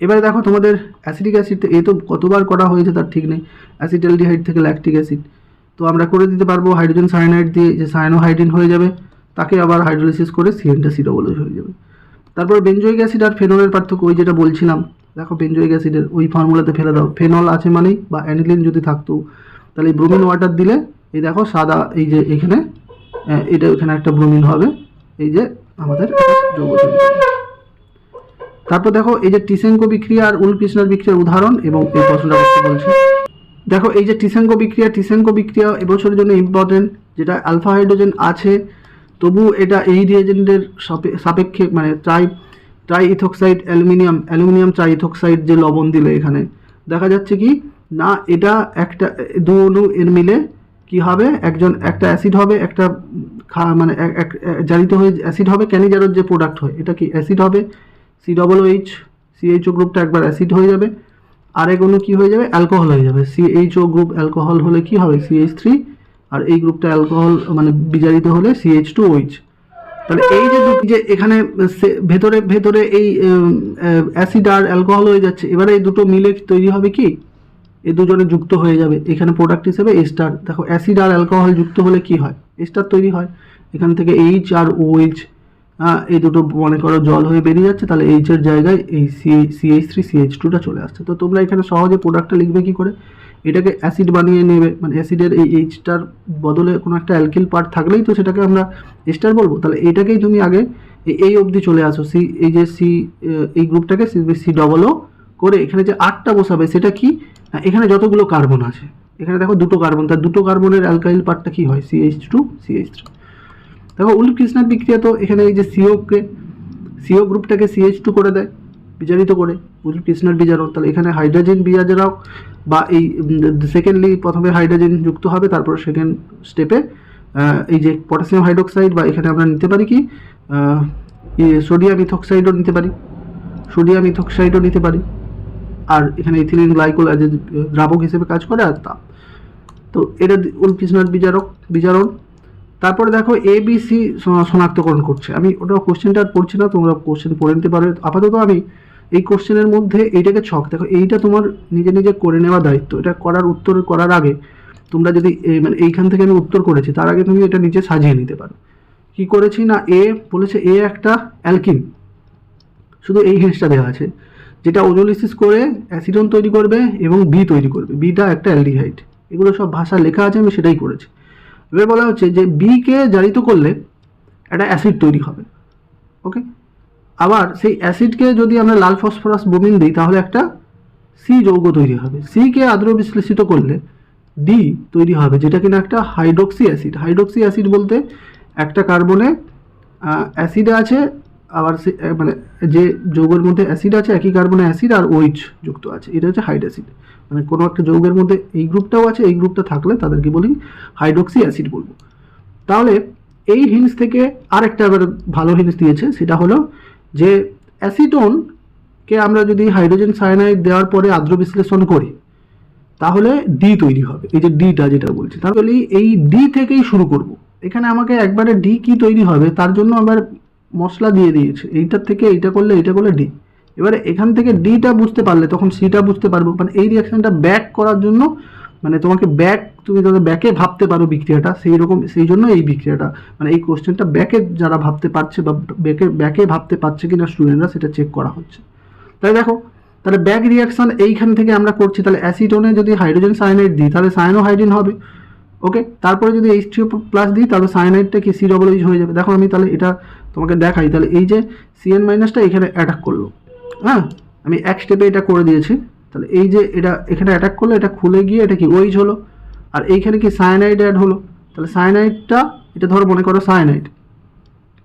এবারে দেখো তোমাদের অ্যাসিডিক অ্যাসিড, এই তো কতবার করা হয়েছে তার ঠিক নেই, অ্যাসিটালডিহাইড থেকে ল্যাকটিক অ্যাসিড, তো আমরা করে দিতে পারবো হাইড্রোজেন সায়ানাইড দিয়ে, যে সায়ানোহাইড্রিন হয়ে যাবে, তাকে আবার হাইড্রোলিসিস করে সিএনটা সিডাবলএইচ হয়ে যাবে। তারপর বেঞ্জোইক অ্যাসিড আর ফেনলের পার্থক্য, ওই যেটা বলছিলাম, দেখো বেঞ্জোইক অ্যাসিডের ওই ফর্মুলাতে ফেলে দাও, ফেনল আছে মানেই বা অ্যানিলিন যদি থাকতো তাহলে এই ব্রোমিন ওয়াটার দিলে এই দেখো সাদা, এই যে এখানে এটা এখানে একটা ব্রোমিন হবে, এই যে আমাদের যৌগ তৈরি হবে। তারপর দেখো এই যে টিসেঙ্কো বিক্রিয়া আর উলফ-কিসনার বিক্রিয়ার উদাহরণ এবং এই প্রশ্নটা করতে বলছে। দেখো এই যে টিসেঙ্কো বিক্রিয়া এবছরের জন্য ইম্পর্টেন্ট, যেটা আলফা হাইড্রোজেন আছে তবু এটা এই রিয়েজেন্টের সাপেক্ষে মানে ট্রাই ইথোক্সাইড অ্যালুমিনিয়াম ট্রাই ইথোক্সাইড যে লবণ দিলে এখানে দেখা যাচ্ছে কি না, এটা একটা দু অণু এর মিলে কি হবে, একটা অ্যাসিড হবে, একটা মানে জারিত হয়ে অ্যাসিড হবে, ক্যানিজারোর যে প্রোডাক্ট হয় এটা কি অ্যাসিড হবে, COOH, CHO গ্রুপটা একবার অ্যাসিড হয়ে যাবে, আরেক অণু কি হয়ে যাবে, অ্যালকোহল হয়ে যাবে, CHO গ্রুপ অ্যালকোহল হলে কি হবে CH3, আর এই গ্রুপটা অ্যালকোহল মানে বিজারিত হলে CH2OH। তাহলে এই যে এখানে ভেতরে এই অ্যাসিড আর অ্যালকোহল হয়ে যাচ্ছে, এবারে এই দুটো মিলে তৈরি হবে কি, এই দুজনে যুক্ত হয়ে যাবে, এখানে প্রোডাক্ট হিসেবে এস্টার। দেখো অ্যাসিড আর অ্যালকোহল যুক্ত হলে কি হয়, এস্টার তৈরি হয়, এখান থেকে H আর OH, এই দুটো মনে করো জল হয়ে বেরিয়ে যাচ্ছে, তাহলে H এর জায়গায় এই CH3 CH2টা চলে আসছে। তো তোমরা এখানে সহজে প্রোডাক্টটা লিখবে কি করে, এটাকে অ্যাসিড বানিয়ে নেবে, মানে অ্যাসিডের এই Hটার বদলে কোনো একটা অ্যালকিল পার্ট থাকলেই তো সেটাকে আমরা এস্টার বলবো। তাহলে এটাকেই তুমি আগে এই অবধি চলে আসো, এই যে এই গ্রুপটাকে COO করে এখানে যে 8টা বসাবে সেটা কি, এখানে যতগুলো কার্বন আছে, এখানে দেখো দুটো কার্বন, তার দুটো কার্বনের অ্যালকাইল পার্টটা কি হয় CH2 CH3। দেখো উলফ-কিসনার বিক্রিয়া তো এখানে এই যে CO গ্রুপটাকে CH2 করে দেয় বিজারিত করে, উলফ-কিসনার বিজারণ। তাহলে এখানে হাইড্রোজেন বিজারাও বা এই সেকেন্ডলি প্রথমে হাইড্রোজেন যুক্ত হবে, তারপর সেকেন্ড স্টেপে এই যে পটাশিয়াম হাইড্রোক্সাইড বা এখানে আমরা নিতে পারি কি সোডিয়াম ইথোক্সাইডও নিতে পারি, আর এখানে ইথিলিন গ্লাইকোল যে দ্রাবক হিসেবে কাজ করে আর তাপ। তো এটা উলফ-কিসনার বিজারণ। তারপরে দেখো ABC শনাক্তকরণ করছে, আমি ওটা কোশ্চেনটা আর পড়ছি না, তোমরা কোশ্চেন পড়ে নিতে পারো। আপাতত আমি এই কোশ্চেনের মধ্যে এইটাকে ছক, দেখো এইটা তোমার নিজে করে নেওয়া দায়িত্ব, এটা উত্তর করার আগে তোমরা যদি মানে এইখান থেকে আমি উত্তর করেছি তার আগে তুমি এটা নিচে সাজিয়ে নিতে পারো। কি করেছি না, বলেছে একটা অ্যালকিন, শুধু এই হিন্সটা দেওয়া আছে, যেটা ওজোলিসিস করে অ্যাসিডন তৈরি করবে এবং বি তৈরি করবে, বিটা একটা অ্যালডিহাইড, এগুলো সব ভাষা লেখা আছে, আমি সেটাই করেছি। এবার বলা হচ্ছে যে বিকে জারিত করলে একটা অ্যাসিড তৈরি হবে, ওকে। আবার সেই অ্যাসিডকে যদি আমরা লাল ফসফরাস ব্রোমিন দিই তাহলে একটা সি যৌগ তৈরি হবে, সিকে আদ্র বিশ্লেষিত করলে ডি তৈরি হবে, যেটা কিনা একটা হাইড্রোক্সি অ্যাসিড বলতে একটা কার্বনে অ্যাসিড আছে, আবার মানে যে যৌগের মধ্যে অ্যাসিড আছে একই কার্বনে অ্যাসিড আর OH যুক্ত আছে, এটা হচ্ছে হাইড অ্যাসিড। মানে কোনো একটা যৌগের মধ্যে এই গ্রুপটাও আছে, এই গ্রুপটা থাকলে তাদেরকে বলি হাইড্রোক্সি অ্যাসিড বলবো। তাহলে এই হিন্স থেকে আরেকটা আবার ভালো হিন্স দিয়েছে, সেটা হলো যে অ্যাসিটনকে আমরা যদি হাইড্রোজেন সায়ানাইড দেওয়ার পরে আদ্র বিশ্লেষণ করি তাহলে ডি তৈরি হবে, এই যে ডিটা যেটা বলছি, তাহলে এই ডি থেকেই শুরু করব। এখানে আমাকে একবারে ডি কি তৈরি হবে তার জন্য আবার মশলা দিয়ে দিয়েছে, এইটার থেকে এইটা করলে ডি। এবারে এখান থেকে ডিটা বুঝতে পারলে তখন সিটা বুঝতে পারবো, মানে এই রিয়াকশনটা ব্যাক করার জন্য, মানে তোমাকে তুমি যাতে ব্যাকে ভাবতে পারো বিক্রিয়াটা, সেই জন্য এই বিক্রিয়াটা, মানে এই কোশ্চেনটা ব্যাকে যারা ভাবতে পারছে বা ব্যাকে ভাবতে পারছে কিনা স্টুডেন্টরা সেটা চেক করা হচ্ছে। তাই দেখো, তাহলে ব্যাক রিয়াকশন এইখান থেকে আমরা করছি, তাহলে অ্যাসিটনে যদি হাইড্রোজেন সায়ানাইড দিই তাহলে সায়ানোহাইড্রিন হবে, ওকে। তারপরে যদি H3+ দিই তাহলে সায়ানাইডটা কি COOH হয়ে যাবে। দেখো আমি তাহলে এটা তোমাকে দেখাই, তাহলে এই যে CN- এখানে অ্যাটাক করলো, হ্যাঁ আমি এক স্টেপে এটা করে দিয়েছি, তাহলে এই যে এটা এখানে অ্যাটাক করলো, এটা খুলে গিয়ে এটা কি OH হলো, আর এইখানে কি সায়ানাইড অ্যাড হলো, তাহলে সায়ানাইডটা এটা ধরো মনে করো সায়ানাইড,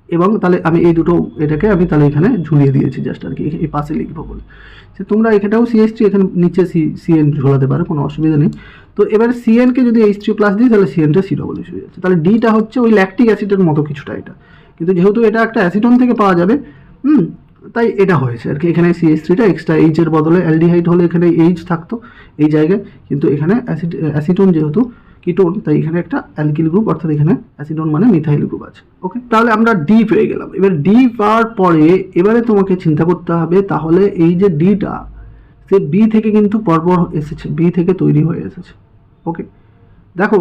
এবং তাহলে আমি এই দুটো এটাকে আমি তাহলে এখানে ঝুলিয়ে দিয়েছি জাস্ট আর কি, এই পাশে লিখবো বলে। সে তোমরা এখানেও CH3 এখানে নিচে CN ঝোলাতে পারো, কোনো অসুবিধা নেই। তো এবার CN-কে যদি H3+ দিই তাহলে CN-টা COOH হয়ে যাচ্ছে, তাহলে ডিটা হচ্ছে ওই ল্যাকটিক অ্যাসিডের মতো কিছুটা এটা, কিন্তু যেহেতু এটা একটা অ্যাসিটন থেকে পাওয়া যাবে, তাই এটা হয়েছে আর কি। এখানে CH3টা এক্সট্রা এইচের বদলে অ্যালডিহাইড হলে এখানে এইচ থাকতো এই জায়গায়, কিন্তু এখানে অ্যাসিটোন যেহেতু কিটোন, তাই এখানে একটা অ্যালকিল গ্রুপ, অর্থাৎ এখানে অ্যাসিটোন মানে মিথাইল গ্রুপ আছে। ওকে, তাহলে আমরা ডি পেয়ে গেলাম। এবার ডি পাওয়ার পরে এবারে তোমাকে চিন্তা করতে হবে তাহলে এই যে ডিটা সে বি থেকে কিন্তু পরপর এসেছে, বি থেকে তৈরি হয়ে এসেছে। ওকে, দেখো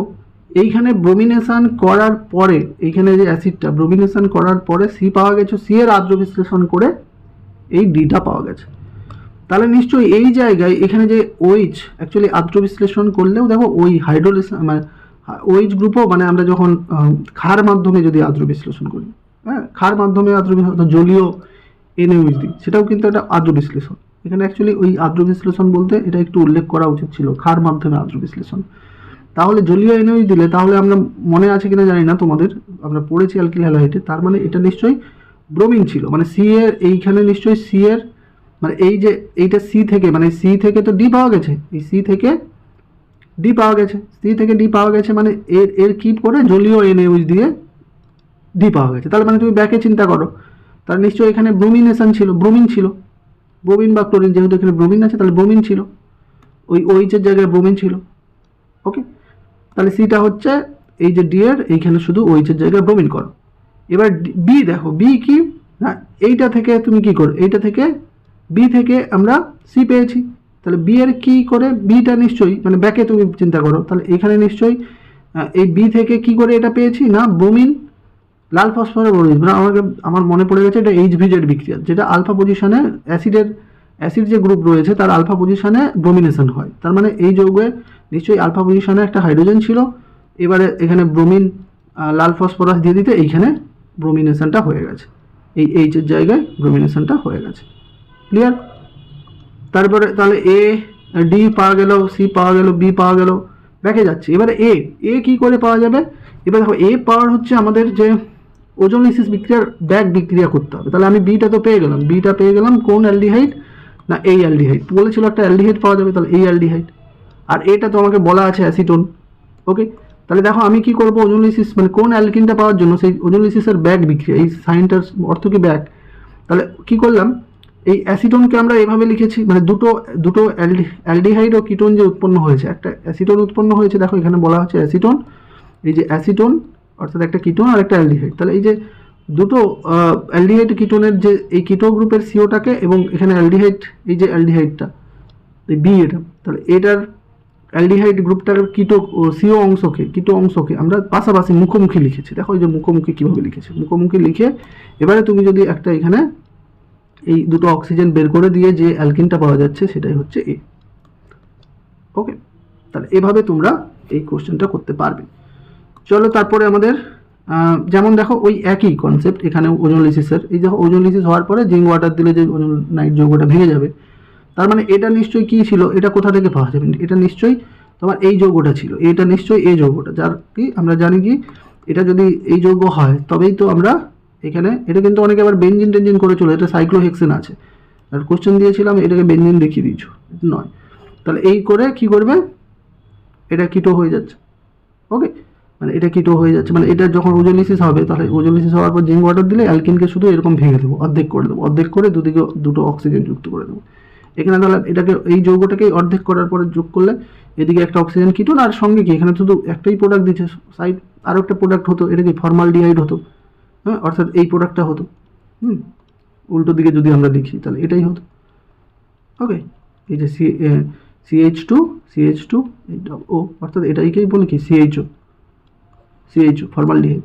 এইখানে ব্রোমিনেশন করার পরে, এইখানে যে অ্যাসিডটা ব্রোমিনেশন করার পরে সি পাওয়া গেছে, সি এর আদ্র বিশ্লেষণ করে এই ডিটা পাওয়া গেছে। তাহলে নিশ্চয়ই এই জায়গায় এখানে যে ওইচ অ্যাকচুয়ালি আদ্র বিশ্লেষণ করলেও দেখো ওই হাইড্রোলিসিস মানে ওইচ গ্রুপও, মানে আমরা যখন ক্ষার মাধ্যমে যদি আদ্র বিশ্লেষণ করি, হ্যাঁ ক্ষার মাধ্যমে আদ্র জলীয় NaOH দিই, সেটাও কিন্তু একটা আদ্র বিশ্লেষণ। এখানে অ্যাকচুয়ালি ওই আদ্র বিশ্লেষণ বলতে এটা একটু উল্লেখ করা উচিত ছিল, ক্ষার মাধ্যমে আদ্র বিশ্লেষণ। তাহলে জলীয় NaOH দিলে, তাহলে আমরা মনে আছে কিনা জানি না তোমাদের, আমরা পড়েছি অ্যালকিল হ্যালাইডে, তার মানে এটা নিশ্চয়ই ব্রোমিন ছিল, মানে সি এর এইখানে নিশ্চয়ই সি এর মানে এই যে এইটা সি থেকে, মানে সি থেকে তো ডি পাওয়া গেছে, এই সি থেকে ডি পাওয়া গেছে, সি থেকে ডি পাওয়া গেছে, মানে এর এর কি করে জলীয় NaOH দিয়ে ডি পাওয়া গেছে। তাহলে মানে তুমি ব্যাকে চিন্তা করো, তাহলে নিশ্চয়ই এখানে ব্রোমিনেশন ছিল, ব্রোমিন ছিল, ব্রোমিন বা ক্লোরিন, যেহেতু এখানে ব্রোমিন আছে তাহলে ব্রোমিন ছিল, ওই ওইচের জায়গায় ব্রোমিন ছিল। ওকে, তাহলে সিটা হচ্ছে এই যে ডি এর এইখানে শুধু ওইচের জায়গায় ব্রোমিন করো। এবার বি দেখো, বি কি না, এইটা থেকে তুমি কি করো, এইটা থেকে বি থেকে আমরা সি পেয়েছি, তাহলে বি এর কি করে, বিটা নিশ্চয়ই মানে ব্যাকে তুমি চিন্তা করো, তাহলে এখানে নিশ্চয়ই এই বি থেকে কি করে এটা পেয়েছি না ব্রোমিন লাল ফসফরাস ব্রোমিন, মানে আমার মনে পড়ে গেছে এটা HVZ বিক্রিয়া, যেটা আলফা পজিশনে অ্যাসিড যে গ্রুপ রয়েছে তার আলফা পজিশনে ব্রোমিনেশন হয়, তার মানে এই যৌগে নিশ্চয়ই আলফা পজিশনে একটা হাইড্রোজেন ছিল, এবারে এখানে ব্রোমিন লাল ফসফরাস দিয়ে দিতে এইখানে ব্রোমিনেশনটা হয়ে গেছে, এই এইচের জায়গায় ব্রোমিনেশনটা হয়ে গেছে। ক্লিয়ার? তারপরে তাহলে এ ডি পাওয়া গেল, সি পাওয়া গেল, বি পাওয়া গেল, ব্যাকে যাচ্ছে। এবারে এ কি করে পাওয়া যাবে, এবার দেখো এ পাওয়ার হচ্ছে আমাদের যে ওজোনলিসিস বিক্রিয়ার ব্যাক বিক্রিয়া করতে হবে। তাহলে আমি বিটা তো পেয়ে গেলাম, বিটা পেয়ে গেলাম কোন অ্যালডিহাইড না এই অ্যালডিহাইড, বলেছিল একটা অ্যালডিহাইড পাওয়া যাবে, তাহলে এই অ্যালডিহাইড, আর এটা তো আমাকে বলা আছে অ্যাসিটোন। ওকে, তাহলে দেখো আমি কি করবো, ওজোনলিসিস মানে কোন অ্যালকিনটা পাওয়ার জন্য সেই ওজোনলিসিসের ব্যাক বিক্রিয়া, এই সাইনটার অর্থ কি ব্যাক, তাহলে কি করলাম এই অ্যাসিটোনকে আমরা এভাবে লিখেছি, মানে দুটো অ্যালডিহাইড ও কিটোন যে উৎপন্ন হয়েছে, একটা অ্যাসিটোন উৎপন্ন হয়েছে, দেখো এখানে বলা হচ্ছে অ্যাসিটোন, এই যে অ্যাসিটোন অর্থাৎ একটা কিটোন আর একটা অ্যালডিহাইড, তাহলে এই যে দুটো অ্যালডিহাইড কিটোনের যে এই কিটো গ্রুপের সিওটাকে এবং এখানে অ্যালডিহাইড, এই যে অ্যালডিহাইডটা এই বি এটা, তাহলে এটার অ্যালডিহাইড গ্রুপটার সিও অংশকে কিটো অংশকে আমরা পাশাপাশি মুখোমুখি লিখেছি। দেখো এই যে মুখোমুখি কীভাবে লিখেছি, মুখোমুখি লিখে এবারে তুমি যদি একটা এখানে এই দুটো অক্সিজেন বের করে দিয়ে যে অ্যালকিনটা পাওয়া যাচ্ছে সেটাই হচ্ছে এ। ওকে, তাহলে এভাবে তোমরা এই কোশ্চেনটা করতে পারবে। চলো তারপরে আমাদের যেমন দেখো ওই একই কনসেপ্ট এখানে ওজোনলিসিসের, এই দেখো ওজোনলিসিস হওয়ার পরে জিঙ্ক ওয়াটার দিলে যে ওজোনাইট যৌগটা ভেঙে যাবে, তার মানে এটা নিশ্চয়ই কী ছিল, এটা কোথা থেকে পাওয়া যাবে, এটা নিশ্চয়ই তোমার এই যৌগটা ছিল, এটা নিশ্চয়ই এই যৌগটা, যার কি আমরা জানি কি এটা যদি এই যৌগ হয় তবেই তো আমরা এখানে, এটা কিন্তু অনেকে আবার বেনজিন টেনজিন করে চলে, এটা সাইক্লোহেক্সেন আছে, আর কোশ্চেন দিয়েছিলাম এটাকে বেনজিন দেখিয়ে দিয়েছো নয়, তাহলে এই করে কি করবে এটা কিটো হয়ে যাচ্ছে। ওকে, মানে এটা কিটো হয়ে যাচ্ছে, মানে এটা যখন ওজোনলিসিস হবে তাহলে ওজোনলিসিস হওয়ার পর জিঙ্ক ওয়াটার দিলে অ্যালকিনকে শুধু এরকম ভেঙে দেবো, অর্ধেক করে দেবো, অর্ধেক করে দুদিকে দুটো অক্সিজেন যুক্ত করে দেবো। এখানে তাহলে এটাকে এই যৌগটাকে অর্ধেক করার পরে যোগ করলে এদিকে একটা অক্সিজেন কিটোন, আর সঙ্গে কি এখানে শুধু একটাই প্রোডাক্ট দিচ্ছে, সাইড আরও একটা প্রোডাক্ট হতো, এটা কি ফর্মালডিহাইড হতো, হ্যাঁ অর্থাৎ এই প্রোডাক্টটা হতো, উল্টো দিকে যদি আমরা লিখি তাহলে এটাই হতো। ওকে, এই যে CH2 ও অর্থাৎ এটাইকেই বলি কি CHO ফর্মালডিহাইড।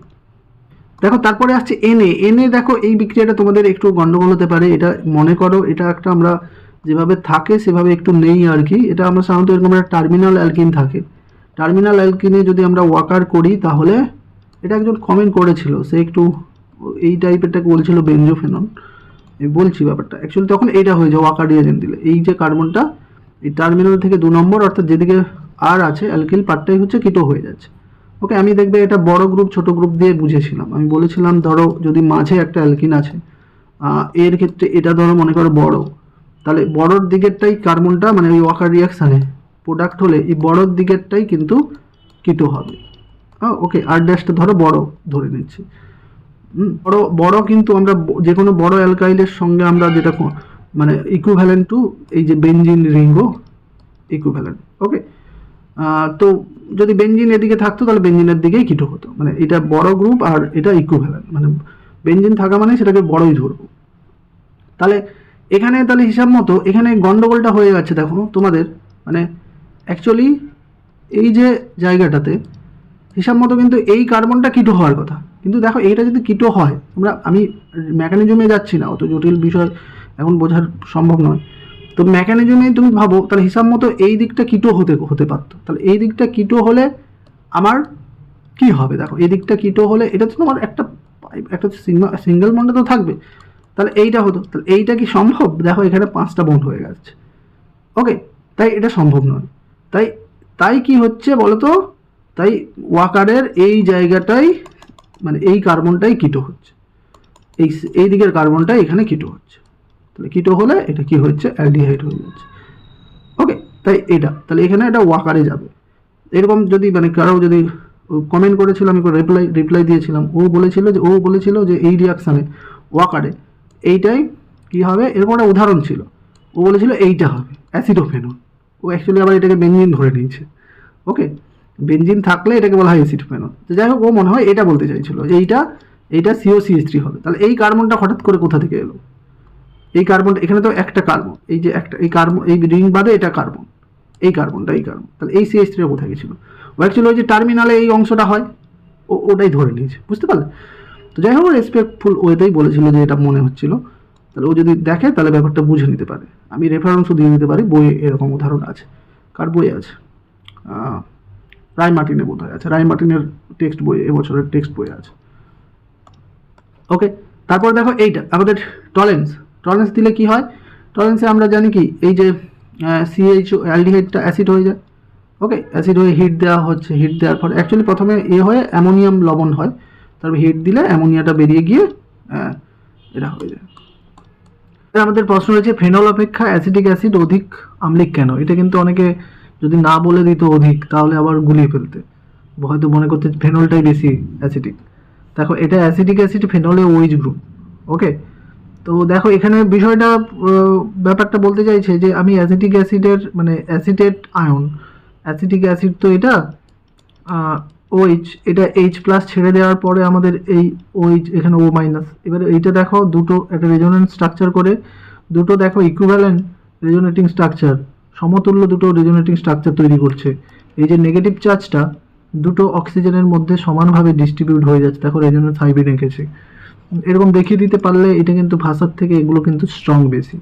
দেখো তারপরে আসছে Na দেখো এই বিক্রিয়াটা তোমাদের একটু গন্ডগোল হতে পারে, এটা মনে করো এটা একটা আমরা যেভাবে থাকে সেভাবে একটু নেই আর কি, এটা আমরা সাধারণত এরকম একটা টার্মিনাল অ্যালকিন থাকে, টার্মিনাল অ্যালকিনে যদি আমরা ওয়াকার করি তাহলে এটা একজন কমেন্ট করেছিল, সে একটু এই টাইপেরটাকে বলছিল বেনজোফেনন, আমি বলছি ব্যাপারটা অ্যাকচুয়ালি তখন এইটা হয়ে যায় ওয়াকার রিয়েজেন্ট দিলে, এই যে কার্বনটা এই টার্মিনাল থেকে 2 নম্বর অর্থাৎ যেদিকে আর আছে অ্যালকিল পার্টটাই হচ্ছে কিটো হয়ে যাচ্ছে। ওকে, আমি দেখবে এটা বড় গ্রুপ ছোট গ্রুপ দিয়ে বুঝেছিলাম, আমি বলেছিলাম ধরো যদি মাঝে একটা অ্যালকিন আছে, এর ক্ষেত্রে এটা ধরো মনে করো বড়, তাহলে বড়র দিকেরটাই কার্বনটা মানে ওই ওয়াকার রিয়াকশানে প্রোডাক্ট হলে এই বড়র দিকেরটাই কিন্তু কিটো হবে। ওকে, আর ড্যাশটা ধরো বড় ধরে নিচ্ছি, বড় বড় কিন্তু আমরা যে কোনো বড় অ্যালকাইলের সঙ্গে আমরা যেটা মানে ইকুইভ্যালেন্ট টু এই যে বেনজিন রিংও ইকুইভ্যালেন্ট। ওকে, তো যদি বেনজিন এদিকে থাকতো তাহলে বেনজিনের দিকেই কিটো হতো, মানে এটা বড় গ্রুপ আর এটা ইকুইভ্যালেন্ট, মানে বেনজিন থাকা মানে সেটাকে বড়ই ধরবো। তাহলে এখানে তাহলে হিসাব মতো এখানে গন্ডগোলটা হয়ে যাচ্ছে দেখো তোমাদের, মানে অ্যাকচুয়ালি এই যে জায়গাটাতে হিসাব মতো কিন্তু এই কার্বনটা কিটো হওয়ার কথা, কিন্তু দেখো এইটা যদি কিটো হয়, আমি মেকানিজমে যাচ্ছি না, অত জটিল বিষয় এখন বোঝার সম্ভব নয়। তো মেকানিজমে তুমি ভাবো তাহলে হিসাব মতো এই দিকটা কিটো হতে পারতো, তাহলে এই দিকটা কিটো হলে আমার কি হবে দেখো, এই দিকটা কিটো হলে এটা তো তোমার একটা সিঙ্গেল বন্ডে তো থাকবে, তাহলে এইটা হতো, তাহলে এইটা কি সম্ভব? দেখো এখানে 5টা বন্ড হয়ে গেছে। ওকে, তাই এটা সম্ভব নয়। তাই কি হচ্ছে বলতো, তাই ওয়াকারের এই জায়গাটাই মানে এই কার্বনটাই কিটো হচ্ছে, এই দিকের কার্বনটাই এখানে কিটো হচ্ছে, তাহলে কিটো হলে এটা কি হচ্ছে, অ্যালডিহাইড হয়ে যাচ্ছে। ওকে, তাই এটা তাহলে এখানে এটা ওয়াকারে যাবে। এরকম যদি মানে কারো যদি কমেন্ট করেছিল, আমি রিপ্লাই দিয়েছিলাম, ও বলেছিল যে এই রিয়াকশানে ওয়াকারে এইটাই কি হবে, এরকম একটা উদাহরণ ছিল, ও বলেছিল এইটা হবে অ্যাসিডোফেনল, ও অ্যাকচুয়ালি আবার এটাকে বেনজিন ধরে নিয়েছে। ওকে, বেনজিন থাকলে এটাকে বলা হয় অ্যাসিডোফেনল। তো যাই হোক, ও মনে হয় এটা বলতে চাইছিল যে এইটা COCH3 হবে। তাহলে এই কার্বনটা হঠাৎ করে কোথা থেকে এলো? এই কার্বনটা এখানে তো একটা কার্বন, এই যে একটা এই কার্বন, এই রিং বাদে এটা কার্বন, এই কার্বন, তাহলে এই CH3 কোথায় গেছিল? ও অ্যাকচুয়ালি ওই যে টার্মিনালে এই অংশটা হয়, ওটাই ধরে নিয়েছে, বুঝতে পারলে? তো যাই হোক, রেসপেক্টফুল ওয়েতেই বলেছিল যে এটা মনে হচ্ছিল, তাহলে ও যদি দেখে তাহলে ব্যাপারটা বুঝে নিতে পারে। আমি রেফারেন্সও দিয়ে দিতে পারি, বইয়ে এরকম উদাহরণ আছে। কার বই আছে? রায় মার্টিনে বোধ হয় আছে, রায় মার্টিনের টেক্সট বই, এবছরের টেক্সট বই আছে। ওকে, তারপর দেখো এইটা আমাদের টলেন্স দিলে কি হয়? টলেন্সে আমরা জানি কি, এই যে CH অ্যালডিহাইডটা অ্যাসিড হয়ে যায়। ওকে, অ্যাসিড হয়ে হিট দেওয়া হচ্ছে, হিট দেওয়ার পর অ্যাকচুয়ালি প্রথমে হয়ে অ্যামোনিয়াম লবণ হয়, তারপর হিট দিলে অ্যামোনিয়াটা বেরিয়ে গিয়ে এটা হয়ে যায়। আমাদের প্রশ্ন হয়েছে ফেনল অপেক্ষা অ্যাসিটিক অ্যাসিড অধিক আম্লিক কেন? এটা কিন্তু অনেকে যদি না বলে দিত অধিক, তাহলে আবার গুলিয়ে ফেলতে, হয়তো মনে করতে ফেনলটাই বেশি অ্যাসিটিক। দেখো এটা অ্যাসিটিক অ্যাসিড, ফেনলে OH গ্রুপ। ওকে, তো দেখো এখানে বিষয়টা ব্যাপারটা বলতে চাইছে যে আমি অ্যাসিটিক অ্যাসিডের মানে অ্যাসিটেট আয়ন, অ্যাসিটিক অ্যাসিড তো এটা OH, এটা H+ ছেড়ে দেওয়ার পরে আমাদের এই OH এখানে O-। এবারে এইটা দেখো দুটো একটা রেজোনেন্স স্ট্রাকচার করে, দুটো দেখো ইকুইভ্যালেন্ট রেজোনেটিং স্ট্রাকচার, সমতুল্য দুটো রেজোনেটিং স্ট্রাকচার তৈরি করছে। এই যে নেগেটিভ চার্জটা দুটো অক্সিজেনের মধ্যে সমানভাবে ডিস্ট্রিবিউট হয়ে যাচ্ছে, দেখো রেজোনেন্স হাইব্রিড রেখেছে। এরকম দেখিয়ে দিতে পারলে এটা কিন্তু ভাষার থেকে এগুলো কিন্তু স্ট্রং বেশি।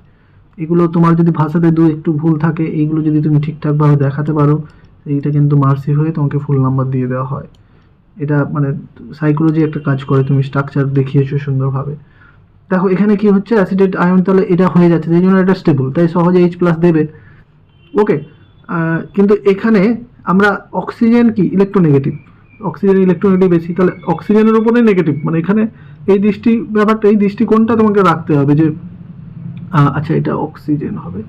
এগুলো তোমার যদি ভাষাতে একটু ভুল থাকে, এইগুলো যদি তুমি ঠিকঠাকভাবে দেখাতে পারো, এইটা কিন্তু মার্সি হয়ে তোমাকে ফুল নাম্বার দিয়ে দেওয়া হয়। এটা মানে সাইকোলজি একটা কাজ করে, তুমি স্ট্রাকচার দেখিয়েছো সুন্দরভাবে। দেখো এখানে কি হচ্ছে, অ্যাসিডেট আয়ন তাহলে এটা হয়ে যাচ্ছে, সেই জন্য এটা স্টেবল, তাই সহজে H+ দেবে। ওকে, কিন্তু এখানে আমরা অক্সিজেন কি ইলেকট্রোনেগেটিভ, অক্সিজেন ইলেকট্রোনেগেটিভ বেশি, তাহলে অক্সিজেনের উপরে নেগেটিভ, মানে এখানে এই দৃষ্টিকোণটা তোমাকে রাখতে হবে যে আচ্ছা এটা অক্সিজেন হবে,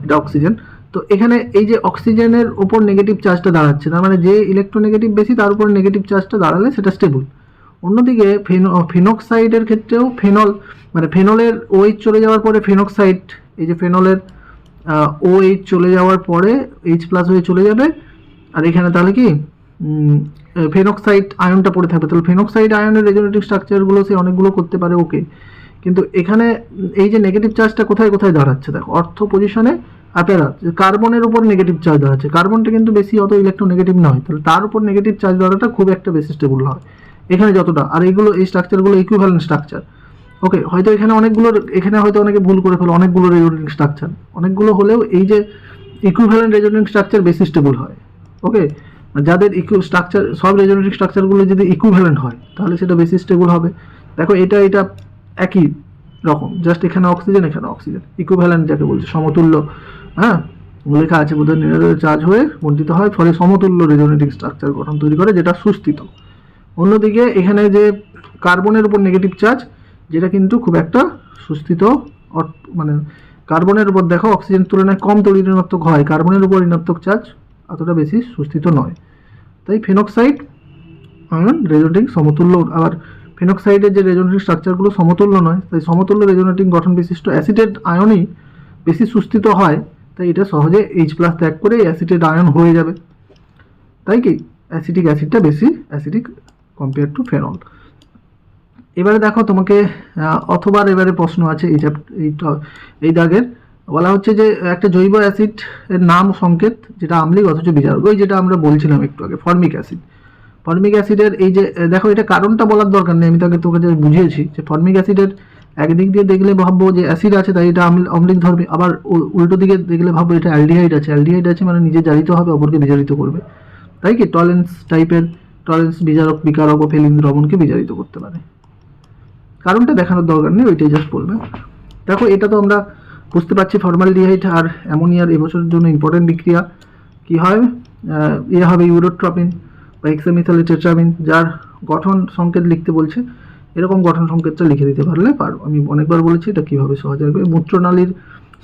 এটা অক্সিজেন। তো এখানে এই যে অক্সিজেনের উপর নেগেটিভ চার্জটা দাঁড়াচ্ছে, তার মানে যে ইলেকট্রোনেগেটিভ বেশি তার উপর নেগেটিভ চার্জটা দাঁড়ালে সেটা স্টেবল। অন্যদিকে ফেনক্সাইডের ক্ষেত্রেও ফেনলের OH চলে যাওয়ার পরে ফেনক্সাইড, এই যে ফেনলের OH চলে যাওয়ার পরে H+ হয়ে চলে যাবে, আর এখানে তাহলে কি ফেনক্সাইড আয়নটা পড়ে থাকবে। তাহলে ফেনক্সাইড আয়নের রেজোনেটিভ স্ট্রাকচারগুলো সে অনেকগুলো করতে পারে, ওকে, কিন্তু এখানে এই যে নেগেটিভ চার্জটা কোথায় কোথায় দাঁড়াচ্ছে দেখো, অর্থ পজিশনে অ্যাপেরাস, কার্বনের উপর নেগেটিভ চার্জ দাঁড়াচ্ছে, কার্বনটা কিন্তু বেশি অত ইলেকট্রোনেগেটিভ নয়, তাহলে তার উপর নেগেটিভ চার্জ দাঁড়াটা খুব একটা বেশি স্টেবল হয় এখানে যতটা। আর এইগুলো এই স্ট্রাকচারগুলো ইকুইভ্যালেন্ট স্ট্রাকচার। ওকে, হয়তো এখানে হয়তো অনেকে ভুল করে ফেলো, অনেকগুলো রেজোনেটিং স্ট্রাকচার, অনেকগুলো হলেও এই যে ইকুইভ্যালেন্ট রেজোনেটিং স্ট্রাকচার বেশি স্টেবল হয়। ওকে, যাদের স্ট্রাকচার সব রেজোনেটিং স্ট্রাকচারগুলো যদি ইকুইভ্যালেন্ট হয় তাহলে সেটা বেশি স্টেবল হবে। দেখো এটা একই রকম, জাস্ট এখানে অক্সিজেন, এখানে অক্সিজেন, ইকুইভ্যালেন্ট যাকে বলছে, সমতুল্য। হ্যাঁ, লেখা আছে বোধহয় নিউক্লিয়ার চার্জ হয়ে বন্টিত হয়, ফলে সমতুল্য রেজোনেটিং স্ট্রাকচার গঠন তৈরি করে, যেটা সুস্থিত। অন্যদিকে এখানে যে কার্বনের উপর নেগেটিভ চার্জ, যেটা কিন্তু খুব একটা সুস্থিত, মানে কার্বনের উপর দেখো অক্সিজেন তুলনায় কম ঋণাত্মক হয়, কার্বনের উপর ঋণাত্মক চার্জ অতটা বেশি সুস্থিত নয়। তাই ফেনক্সাইড আয়ন রেজোনেটিং সমতুল্য। আবার ফেনক্সাইডের যে রেজোনেটিং স্ট্রাকচারগুলো সমতুল্য নয়, তাই সমতুল্য রেজোনেটিং গঠন বিশিষ্ট অ্যাসিটেড আয়নই বেশি সুস্থিত হয়, তাই এটা সহজে H+ ত্যাগ করে অ্যাসিটেড আয়ন হয়ে যাবে। তাই কি অ্যাসিটিক অ্যাসিডটা বেশি অ্যাসিডিক কম্পেয়ার টু ফেনল। এবারে দেখো তোমাকে অথবার এবারে প্রশ্ন আছে এই দাগের, বলা হচ্ছে যে একটা জৈব অ্যাসিড এর নাম সংকেত যেটা আম্লিক অথচ বিজারক, ওই যেটা আমরা বলছিলাম একটু আগে ফর্মিক অ্যাসিড। ফর্মিক অ্যাসিডের এই যে দেখো, এটা কারণটা বলার দরকার নেই, আমি তোকে যে বুঝিয়েছি যে ফর্মিক অ্যাসিডের একদিক দিয়ে দেখলে ভাববো যে অ্যাসিড আছে তাই এটা অম্লিক ধর্মী, আবার উল্টো দিকে দেখলে ভাববো এটা অ্যালডিহাইড আছে, অ্যালডিহাইড আছে মানে নিজে জারিত হবে অপরকে বিজারিত করবে, তাই কি টলেন্স টাইপের, টলেন্স বিজারক বিকারক ও ফেলিন দ্রবণকে বিজারিত করতে পারে। কারণটা দেখানোর দরকার নেই, ওইটাই জাস্ট বলবে। দেখো এটা তো আমরা বুঝতে পারছি ফর্মালডিহাইড আর অ্যামোনিয়ার এবছরের জন্য ইম্পর্টেন্ট বিক্রিয়া কি হয়, হবে ইউরোট্রপিন বা হেক্সামিথাইল টেট্রামিন, যার গঠন সংকেত লিখতে বলছে, এরকম গঠন সংকেতটা লিখে দিতে পারলে পারো। আমি অনেকবার বলেছি এটা কীভাবে সহজে হবে। মূত্রনালীর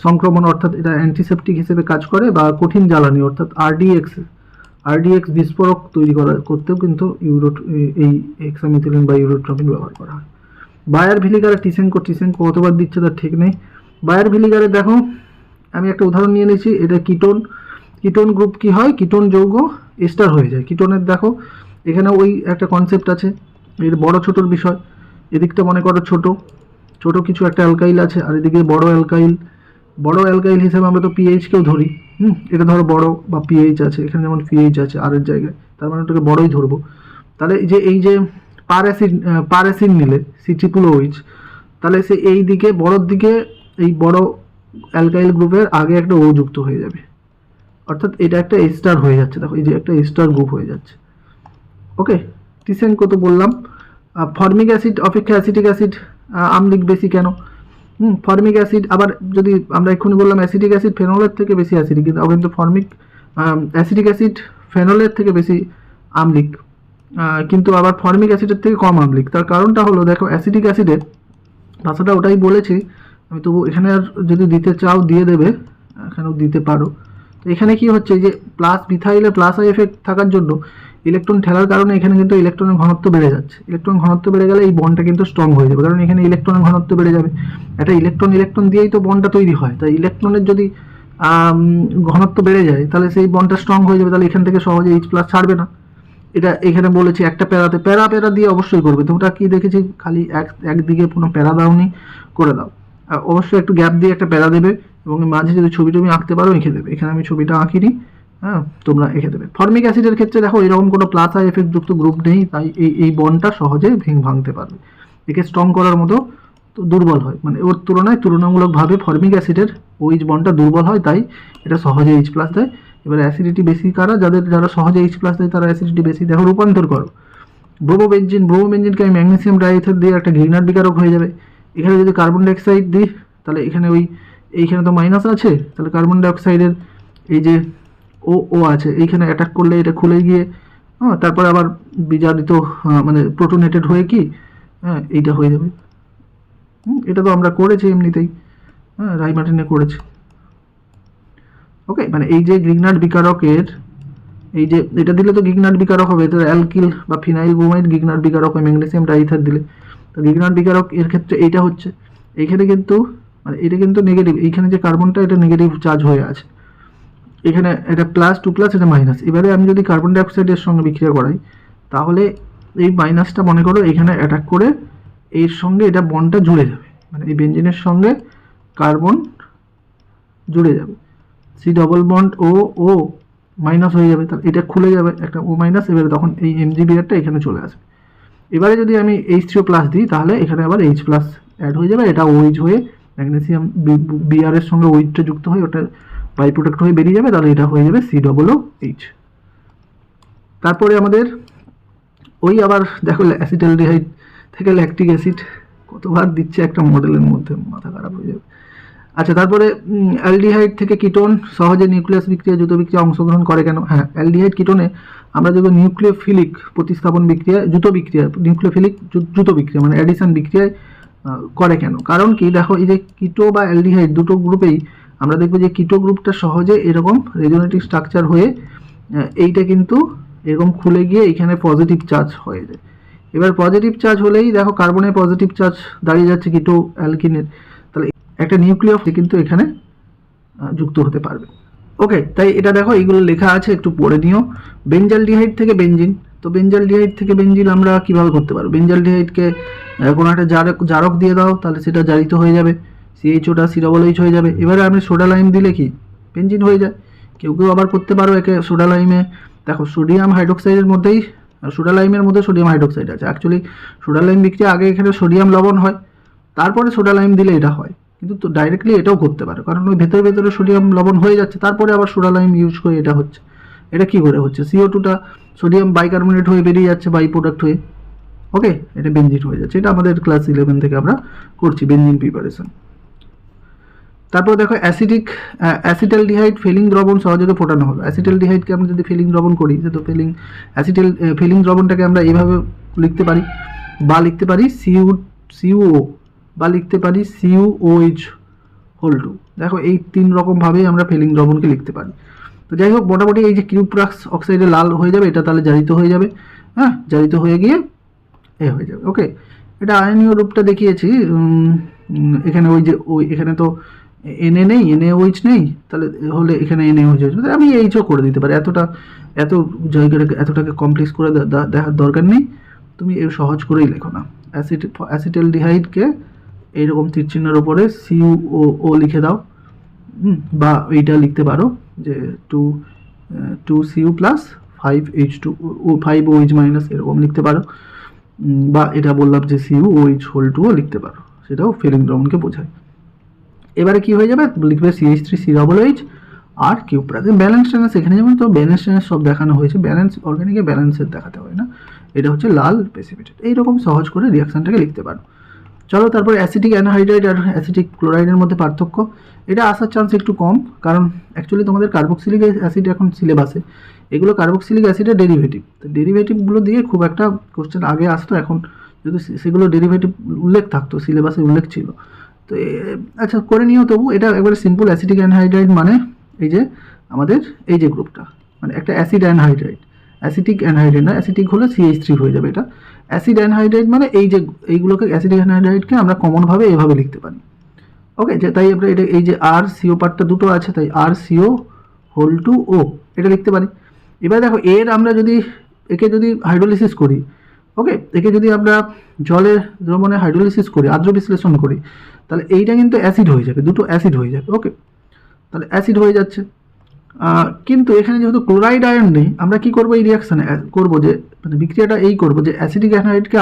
সংক্রমণ অর্থাৎ এটা অ্যান্টিসেপটিক হিসেবে কাজ করে, বা কঠিন জ্বালানি অর্থাৎ আরডিএক্স বিস্ফোরক তৈরি করতেও কিন্তু এই হেক্সামিথিলিন বা ইউরোট্রপিন ব্যবহার করা হয়। বায়ার ভিনিগার টিসেঙ্কো কতবার দিচ্ছে তার ঠিক নেই। বায়ার ভিনিগারে দেখো আমি একটা উদাহরণ নিয়ে নিয়েছি, এটা কিটোন গ্রুপ কি হয়, কিটোন যৌগ এস্টার হয়ে যায়। কিটোনের দেখো এখানে ওই একটা কনসেপ্ট আছে, এর বড় ছোটোর বিষয়, এদিকটা মনে করো ছোট কিছু একটা অ্যালকাইল আছে, আর এদিকে বড় অ্যালকাইল হিসেবে আমরা তো পিএইচকেও ধরি, এটা ধরো বড় বা পিএইচ আছে, এখানে যেমন পিএইচ আছে আর এর জায়গায়, তার মানে ওটাকে বড়ই ধরবো। তাহলে এই যে পার অ্যাসিড নিলে C�OH, তাহলে সে এই দিকে বড়োর দিকে এই বড় অ্যালকাইল গ্রুপের আগে একটা ও যুক্ত হয়ে যাবে, অর্থাৎ এটা একটা এস্টার হয়ে যাচ্ছে। দেখো এই যে একটা এস্টার গ্রুপ হয়ে যাচ্ছে। ওকে, টিসেঙ্কো তো বললাম। ফর্মিক অ্যাসিড অপেক্ষা অ্যাসিটিক অ্যাসিড আম্লিক বেশি কেন? ফর্মিক অ্যাসিড আবার যদি আমরা এক্ষুনি বললাম অ্যাসিটিক অ্যাসিড ফেনলের থেকে বেশি অ্যাসিডিক, কিন্তু ফর্মিক অ্যাসিটিক অ্যাসিড ফেনলের থেকে বেশি আম্লিক, কিন্তু আবার ফর্মিক অ্যাসিডের থেকে কম আম্লিক। তার কারণটা হলো দেখো অ্যাসিটিক অ্যাসিডের ভাষাটা ওটাই বলেছি আমি, তবু এখানে আর যদি দিতে চাও দিয়ে দেবে, এখানেও দিতে পারো। তো এখানে কি হচ্ছে যে প্লাস মিথাইলে প্লাস আই এফেক্ট থাকার জন্য ইলেকট্রন ঠেলার কারণে এখানে কিন্তু ইলেকট্রনের ঘনত্ব বেড়ে যাচ্ছে। ইলেকট্রন ঘনত্ব বেড়ে গেলে এই বন্ডটা কিন্তু স্ট্রং হয়ে যাবে, কারণ এখানে ইলেকট্রনের ঘনত্ব বেড়ে যাবে। একটা ইলেকট্রন দিয়েই তো বন্ডটা তৈরি হয়, তাই ইলেকট্রনের যদি ঘনত্ব বেড়ে যায় তাহলে সেই বন্ডটা স্ট্রং হয়ে যাবে, তাহলে এখান থেকে সহজে H+ ছাড়বে না। এটা এখানে বলেছি একটা প্যারা দিয়ে অবশ্যই করবে। তোমরা কি দেখেছি খালি একদিকে কোনো প্যারা দাওনি, করে দাও, অবশ্যই একটু গ্যাপ দিয়ে একটা প্যারা দেবে, এবং মাঝে যদি ছবি আঁকতে পারো এঁকে দেবে। এখানে আমি ছবিটা আঁকিনি, তোমরা এঁকে দেবে। ফর্মিক অ্যাসিডের ক্ষেত্রে দেখো এরকম কোনো প্লাস আই এফেক্ট যুক্ত গ্রুপ নেই, তাই এই বন্ডটা সহজে ভাঙতে পারবে। একে স্ট্রং করার মতো দুর্বল হয়, মানে ওর তুলনামূলকভাবে ফর্মিক অ্যাসিডের OH বন্ডটা দুর্বল হয়, তাই এটা সহজে H+ দেয়। এবার অ্যাসিডিটি বেশি যারা সহজে H+ দেয় তারা অ্যাসিডিটি বেশি। দেখো রূপান্তর করো, ব্রোমোবেনজিনকে আমি ম্যাগনেসিয়াম ডাইইথার দিয়ে একটা গ্রিনার বিকারক হয়ে যাবে। এখানে যদি কার্বন ডাইঅক্সাইড দিই তাহলে এখানে এইখানে তো মাইনাস আছে, তাহলে কার্বন ডাইঅক্সাইডের এই যে ও আছে এইখানে অ্যাটাক করলে এটা খুলে গিয়ে তারপরে আবার বিজারিত মানে প্রোটোনেটেড হয়ে কি এইটা হয়ে যাবে। এটা তো আমরা করেছি এমনিতেই, রাইমার্টিনে করেছি। ওকে, মানে এই যে গ্রিগনার্ড বিকারকের এই যে এটা দিলে তো গ্রিগনার্ড বিকারক হবে, এটা অ্যালকিল বা ফিনাইল ব্রোমাইড গ্রিগনার্ড বিকারক হয় ম্যাগনেসিয়াম ডাইইথার দিলে। তো গ্রিগনার্ড বিকারক এর ক্ষেত্রে এইটা হচ্ছে, এইখানে কিন্তু মানে এটা কিন্তু নেগেটিভ, এইখানে যে কার্বনটা এটা নেগেটিভ চার্জ হয়ে আছে, এখানে এটা +2+, এটা মাইনাস। এবারে আমি যদি কার্বন ডাইঅক্সাইডের সঙ্গে বিক্রিয়া করাই তাহলে এই মাইনাসটা মনে করো এখানে অ্যাটাক করে এর সঙ্গে এটা বন্ডটা জুড়ে যাবে, মানে এই বেঞ্জিনের সঙ্গে কার্বন জুড়ে যাবে, C ডবল বন্ড ও মাইনাস হয়ে যাবে, তাহলে এটা খুলে যাবে একটা O-। এবারে তখন এই MgBrটা এখানে চলে আসবে। এবারে যদি আমি H3O+ দিই তাহলে এখানে আবার H+ অ্যাড হয়ে যাবে, এটা OH হয়ে ম্যাগনেসিয়াম Br এর সঙ্গে OH যুক্ত হয়ে ওটা বাই প্রোডাক্ট হয়ে বেরিয়ে যাবে, তাহলে এটা হয়ে যাবে COOH। তারপরে আমাদের আবার দেখো অ্যাসিটালডিহাইড থেকে ল্যাকটিক অ্যাসিড কতবার দিচ্ছে একটা মডেলের মধ্যে, মাথা খারাপ হয়ে যাবে। আচ্ছা, তারপরে অ্যালডিহাইড থেকে কিটোন সহজে নিউক্লিয়াস বিক্রিয়া দ্রুত বিক্রিয়া অংশগ্রহণ করে কেন? হ্যাঁ, অ্যালডিহাইড কিটোনে আমরা যখন নিউক্লিওফিলিক প্রতিস্থাপন বিক্রিয়া নিউক্লিওফিলিক দ্রুত বিক্রিয়া মানে অ্যাডিশন বিক্রিয়ায় করে কেন? কারণ কি দেখো এই যে কিটো বা অ্যালডিহাইড দুটো গ্রুপেই আমরা দেখবো যে কিটো গ্রুপটা সহজে এরকম রেজোনেটিভ স্ট্রাকচার হয়ে এইটা কিন্তু এরকম খুলে গিয়ে এখানে পজিটিভ চার্জ হয়ে যায়। এবার পজিটিভ চার্জ হলেই দেখো কার্বনের পজিটিভ চার্জ দাঁড়িয়ে যাচ্ছে কিটো অ্যালকিনের, তাহলে একটা নিউক্লিয়াস কিন্তু এখানে যুক্ত হতে পারবে। ওকে, তাই এটা দেখো এইগুলো লেখা আছে, একটু পড়ে নিও। বেঞ্জালডিহাইড থেকে বেঞ্জিন, তো বেঞ্জালডিহাইড থেকে বেঞ্জিন আমরা কিভাবে করতে পারবো? বেঞ্জালডিহাইডকে কোনো একটা জারক দিয়ে দাও, তাহলে সেটা জারিত হয়ে যাবে, CHOটা COOH হয়ে যাবে। এবারে আমি সোডা লাইম দিলে কি বেঞ্জিন হয়ে যায়। কেউ কেউ আবার করতে পারো একে সোডা লাইমে, দেখো সোডিয়াম হাইড্রোক্সাইডের মধ্যেই সোডা লাইমের মধ্যে সোডিয়াম হাইড্রোক্সাইড আছে। অ্যাকচুয়ালি সোডা লাইম বিক্রিয়া আগে এখানে সোডিয়াম লবণ হয়, তারপরে সোডা লাইম দিলে এটা হয়, কিন্তু তো ডাইরেক্টলি এটাও করতে পারে, কারণ ওই ভেতরে ভেতরে সোডিয়াম লবণ হয়ে যাচ্ছে, তারপরে আবার সোডা লাইম ইউজ করে এটা হচ্ছে। এটা কি করে হচ্ছে? CO2টা সোডিয়াম বাইকার্বনেট হয়ে বেরিয়ে যাচ্ছে, বাই প্রোডাক্ট হয়ে। ওকে, এটা বেঞ্জিন হয়ে যাচ্ছে। এটা আমাদের ক্লাস 11 থেকে আমরা করছি বেঞ্জিন প্রিপারেশন। তারপর দেখো অ্যাসিটালডিহাইড ফেলিং দ্রবণ সহযোগে ফোটানো হলো। অ্যাসিটালডিহাইডকে আমরা যদি ফেলিং দ্রবণ করি, তো ফেলিং দ্রবণটাকে আমরা এইভাবে লিখতে পারি, বা লিখতে পারি CuO, বা লিখতে পারি CuOH হোল 2। দেখো এই 3 রকমভাবেই আমরা ফেলিং দ্রবণকে লিখতে পারি। তো যাই হোক, মোটামুটি এই যে কিউপ্রাক্স অক্সাইডে লাল হয়ে যাবে, এটা তাহলে জারিত হয়ে যাবে। হ্যাঁ, জারিত হয়ে গিয়ে হয়ে যাবে। ওকে, এটা আয়নীয় রূপটা দেখিয়েছি। এখানে এখানে তো Na নেই, NaOH নেই, তাহলে হলে এখানে NaOH আসবে। আমি এইচও করে দিতে পারি, এত জায়গাটাকে এতটাকে কমপ্লেক্স করে দেখার দরকার নেই, তুমি সহজ করেই লেখো না। অ্যাসিটালডিহাইডকে এইরকম তীরচিহ্নের ওপরে CuO লিখে দাও, বা এইটা লিখতে পারো যে 2Cu প্লাস 5OH মাইনাস এরকম লিখতে পারো, বা এটা বললাম যে CuOH হোল 2ও লিখতে পারো, সেটাও ফেলিং দ্রবণকে বোঝায়। এবারে কি হয়ে যাবে? লিখবে CH3COOH আর কিউপ্রাস। ব্যালেন্স ট্রান্স এখানে যেমন তো ব্যালেন্স ট্রান্স সব দেখানো হয়েছে, ব্যালেন্স অর্গানিকে ব্যালেন্সের দেখাতে হয় না। এটা হচ্ছে লাল প্রেসিপিটেট। এইরকম সহজ করে রিয়াকশনটাকে লিখতে পারো। চলো, তারপর অ্যাসিটিক অ্যানহাইড্রাইড আর অ্যাসিটিক ক্লোরাইডের মধ্যে পার্থক্য। এটা আসার চান্স একটু কম, কারণ অ্যাকচুয়ালি তোমাদের কার্বক্সিলিক অ্যাসিড এখন সিলেবাসে, এগুলো কার্বক্সিলিক অ্যাসিডের ডেরিভেটিভ। তো ডেরিভেটিভগুলো দিয়ে খুব একটা কোশ্চেন আগে আসতো, এখন যেহেতু সেগুলো ডেরিভেটিভ উল্লেখ থাকতো, সিলেবাসে উল্লেখ ছিল, তো আচ্ছা করে নিও। তবু এটা একবারে সিম্পল। অ্যাসিটিক অ্যানহাইড্রাইড মানে এই যে আমাদের এই যে গ্রুপটা, মানে একটা অ্যাসিড অ্যানহাইড্রাইড। অ্যাসিটিক অ্যানহাইড্রাইড না, অ্যাসিটিক হলে CH3 হয়ে যাবে। এটা অ্যাসিড অ্যানহাইড্রাইড মানে এইগুলোকে অ্যাসিডিক অ্যানহাইড্রাইডকে আমরা কমনভাবে এভাবে লিখতে পারি। ওকে, যে তাই আমরা এটা এই যে RCO পার্টটা দুটো আছে, তাই RCO হোল 2O এটা লিখতে পারি। এবার দেখো আমরা একে যদি হাইড্রোলিসিস করি, ওকে, একে যদি আমরা জলের দ্রবণে হাইড্রোলিসিস করি, আর্দ্র বিশ্লেষণ করি, তাহলে এইটা কিন্তু অ্যাসিড হয়ে যাবে, দুটো অ্যাসিড হয়ে যাবে। ওকে, তাহলে অ্যাসিড হয়ে যাচ্ছে। কিন্তু এখানে যেহেতু ক্লোরাইড আয়ন নেই, আমরা কি করব? এই রিয়াকশানে করব যে মানে বিক্রিয়াটা করব যে অ্যাসিডিক অ্যানহাইডকে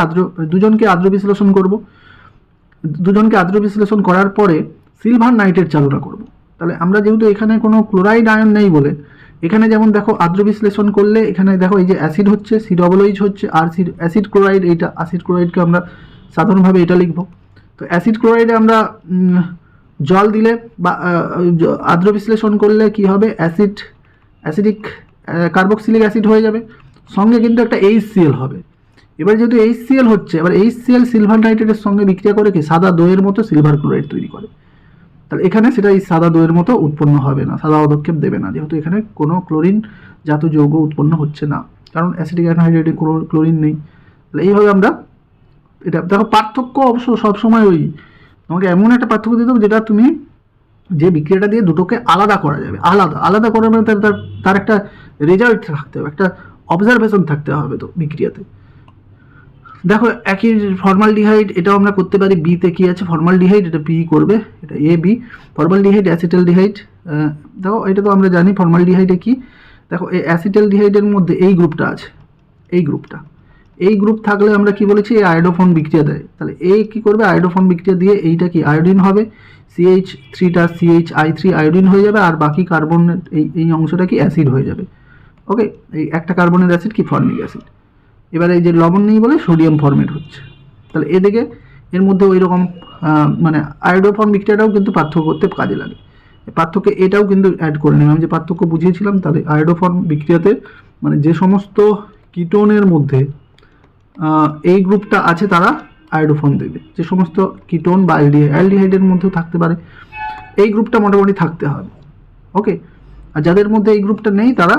দুজনকে আর্দ্র বিশ্লেষণ করব। দুজনকে আর্দ্র বিশ্লেষণ করার পরে সিলভার নাইট্রেট চালনা করব। তাহলে আমরা যেহেতু এখানে কোনো ক্লোরাইড আয়ন নেই বলে, এখানে যেমন দেখো আর্দ্র বিশ্লেষণ করলে এখানে দেখো এই যে অ্যাসিড হচ্ছে, COOH হচ্ছে, আর অ্যাসিড ক্লোরাইড, এইটা অ্যাসিড ক্লোরাইডকে আমরা সাধারণভাবে এটা লিখব। তো অ্যাসিড ক্লোরাইডে আমরা জল দিলে বা আর্দ্র বিশ্লেষণ করলে কি হবে? অ্যাসিডিক কার্বক্সিলিক অ্যাসিড হয়ে যাবে, সঙ্গে কিন্তু একটা HCl হবে। এবার যেহেতু HCl হচ্ছে, এবার HCl সিলভার নাইট্রেটের সঙ্গে বিক্রিয়া করে কি সাদা দইয়ের মতো সিলভার ক্লোরাইড তৈরি করে। তাহলে এখানে সেটা এই সাদা দইয়ের মতো উৎপন্ন হবে না, সাদা পদক্ষেপ দেবে না, যেহেতু এখানে কোনো ক্লোরিন জাত যৌগ উৎপন্ন হচ্ছে না, কারণ অ্যাসিডিক অ্যানহাইড্রাইডে ক্লোরিন নেই। তাহলে এইভাবে আমরা এটা দেখো। পার্থক্য অবশ্য সবসময় তোমাকে এমন একটা পার্থক্য দিতে হবে যেটা তুমি যে বিক্রিয়াটা দিয়ে দুটোকে আলাদা করা যাবে, আলাদা করার মানে তার একটা রেজাল্ট থাকতে হবে, একটা অবজারভেশন থাকতে হবে তো বিক্রিয়াতে। দেখো একই ফর্মালডিহাইড, এটাও আমরা করতে পারি। বিতে কি আছে? ফর্মালডিহাইড, এটা বি করবে, এটা AB। ফর্মালডিহাইড অ্যাসিটালডিহাইড, দেখো এটা তো আমরা জানি ফর্মালডিহাইডে কি। দেখো এই অ্যাসিটালডিহাইডের মধ্যে এই গ্রুপটা আছে, এই গ্রুপ থাকলে আমরা কি বলেছি? এই আয়োডোফোন বিক্রিয়া দেয়। তাহলে কি করবে? আয়োডোফোন বিক্রিয়া দিয়ে এইটা কি আয়োডিন হবে, CH3টা CHI3 আয়োডিন হয়ে যাবে, আর বাকি কার্বনের এই অংশটা কি অ্যাসিড হয়ে যাবে। ওকে, এই একটা কার্বনের অ্যাসিড কি ফর্মিক অ্যাসিড। এবার এই যে লবণ নেই বলে সোডিয়াম ফর্মেট হচ্ছে। তাহলে এদিকে এর মধ্যে ওই রকম মানে আয়োডোফর্ম বিক্রিয়াটাও কিন্তু পার্থক্য করতে কাজে লাগে। পার্থক্য এটাও কিন্তু অ্যাড করে নিলাম, আমি যে পার্থক্য বুঝিয়েছিলাম। তাহলে আয়োডোফর্ম বিক্রিয়াতে মানে যে সমস্ত কিটোনের মধ্যে এই গ্রুপটা আছে তারা আয়োডোফর্ম দেবে, যে সমস্ত কিটোন বা অ্যালডিহাইডের মধ্যেও থাকতে পারে, এই গ্রুপটা মোটামুটি থাকতে হবে। ওকে, আর যাদের মধ্যে এই গ্রুপটা নেই তারা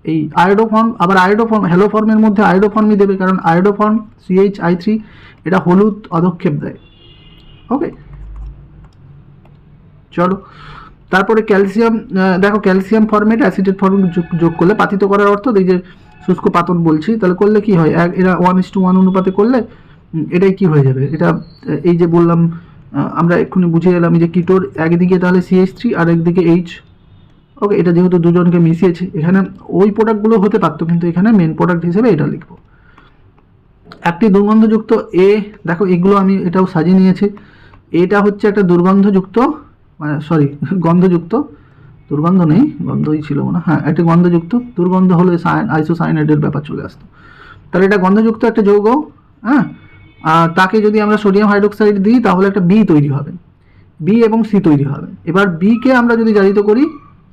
এই আয়োডোফর্ম, আবার আয়োডোফর্ম হ্যালোফর্মের মধ্যে আয়োডোফর্মই দেবে, কারণ আয়োডোফর্ম CH3 এটা হলুদ অধক্ষেপ দেয়। ওকে, চলো তারপরে ক্যালসিয়াম, দেখো ক্যালসিয়াম ফর্মেট অ্যাসিটেট ফর্মেট যোগ করলে, পাতিত করার অর্থ এই যে শুষ্ক পাতন বলছি, তাহলে করলে কি হয়, এরা 1:1 অনুপাতে করলে এটাই কি হয়ে যাবে, এটা এই যে বললাম আমরা এক্ষুনি বুঝে গেলাম যে কিটোর একদিকে তাহলে CH3 আর একদিকে H। ওকে, এটা যেহেতু দুজনকে মিশিয়েছে, এখানে ওই প্রোডাক্টগুলো হতে পারতো, কিন্তু এখানে মেন প্রোডাক্ট হিসেবে এটা লিখবো। একটি দুর্গন্ধযুক্ত দেখো এগুলো আমি এটাও সাজিয়ে নিয়েছি। এটা হচ্ছে একটা দুর্গন্ধযুক্ত, মানে সরি গন্ধযুক্ত, দুর্গন্ধ নেই, গন্ধই ছিল না, হ্যাঁ একটা গন্ধযুক্ত, দুর্গন্ধ হলে আইসোসায়ানাইডের ব্যাপার চলে আসতো। তাহলে এটা গন্ধযুক্ত একটা যৌগ, হ্যাঁ। তাকে যদি আমরা সোডিয়াম হাইড্রোক্সাইড দিই তাহলে একটা বি তৈরি হবে, বি এবং সি তৈরি হবে। এবার বিকে আমরা যদি জারিত করি,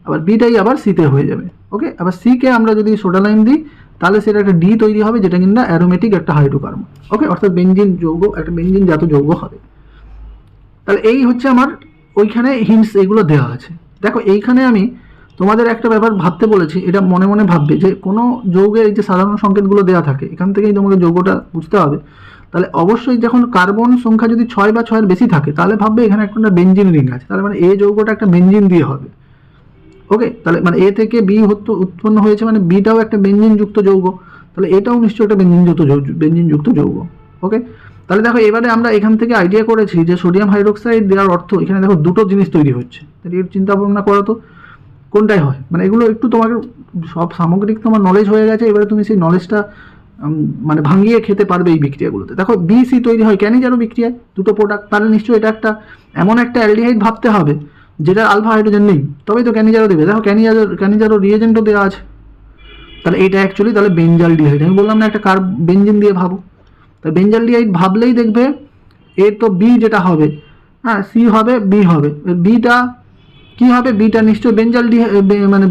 আবার বিটাই আবার সিতে হয়ে যাবে। ওকে, আবার সিকে আমরা যদি সোডা লাইম দিই তাহলে সেটা একটা ডি তৈরি হবে, যেটা কিনা অ্যারোমেটিক একটা হাইড্রোকার্বন। ওকে, অর্থাৎ বেনজিন যৌগ, একটা বেনজিন জাত যৌগ হবে। তাহলে এই হচ্ছে আমার ওইখানে হিন্টস এগুলো দেওয়া আছে। দেখো এইখানে আমি তোমাদের একটা ব্যাপার ভাবতে বলেছি, এটা মনে মনে ভাববে যে কোনো যৌগের এই যে সাধারণ সংকেতগুলো দেওয়া থাকে, এখান থেকেই তোমাকে যৌগটা বুঝতে হবে। তাহলে অবশ্যই যখন কার্বন সংখ্যা যদি 6 বা 6-এর বেশি থাকে তাহলে ভাববে এখানে একটা বেনজিন রিং আছে, তাহলে মানে এ যৌগটা একটা বেনজিন দিয়ে হবে। ওকে, তাহলে মানে এ থেকে বি উৎপন্ন হয়েছে, মানে বিটাও একটা বেনজিনযুক্ত যৌগ, তাহলে এটাও নিশ্চয়ই একটা বেনজিনযুক্ত যৌগ। ওকে, তাহলে দেখো এবারে আমরা এখান থেকে আইডিয়া করেছি যে সোডিয়াম হাইড্রোক্সাইড দেওয়ার অর্থ এখানে দেখো দুটো জিনিস তৈরি হচ্ছে। তাহলে এর চিন্তা ভাবনা করো তো কোনটাই হয়, মানে এগুলো একটু তোমাকে সব সামগ্রিক তোমার নলেজ হয়ে গেছে, এবারে তুমি সেই নলেজটা মানে ভাঙিয়ে খেতে পারবে এই বিক্রিয়াগুলোতে। দেখো BC তৈরি হয় ক্যানিজারো বিক্রিয়ায়, দুটো প্রোডাক্ট, তাহলে নিশ্চয়ই এটা একটা এমন একটা অ্যালডিহাইড ভাবতে হবে যেটা আলফা হাইড্রোজেন নেই, তবেই তো ক্যানিজারো দেবে। দেখো ক্যানিজারো রিয়েজেন্টও দেওয়া আছে, তাহলে এটা অ্যাকচুয়ালি তাহলে বেনজালডিহাইড। আমি বললাম না একটা বেনজিন দিয়ে ভাবো, তাই বেনজালডিহাইড ভাবলেই দেখবে এ তো বি যেটা হবে, হ্যাঁ সি হবে বি হবে, বিটা কি হবে, বিটা নিশ্চয়ই মানে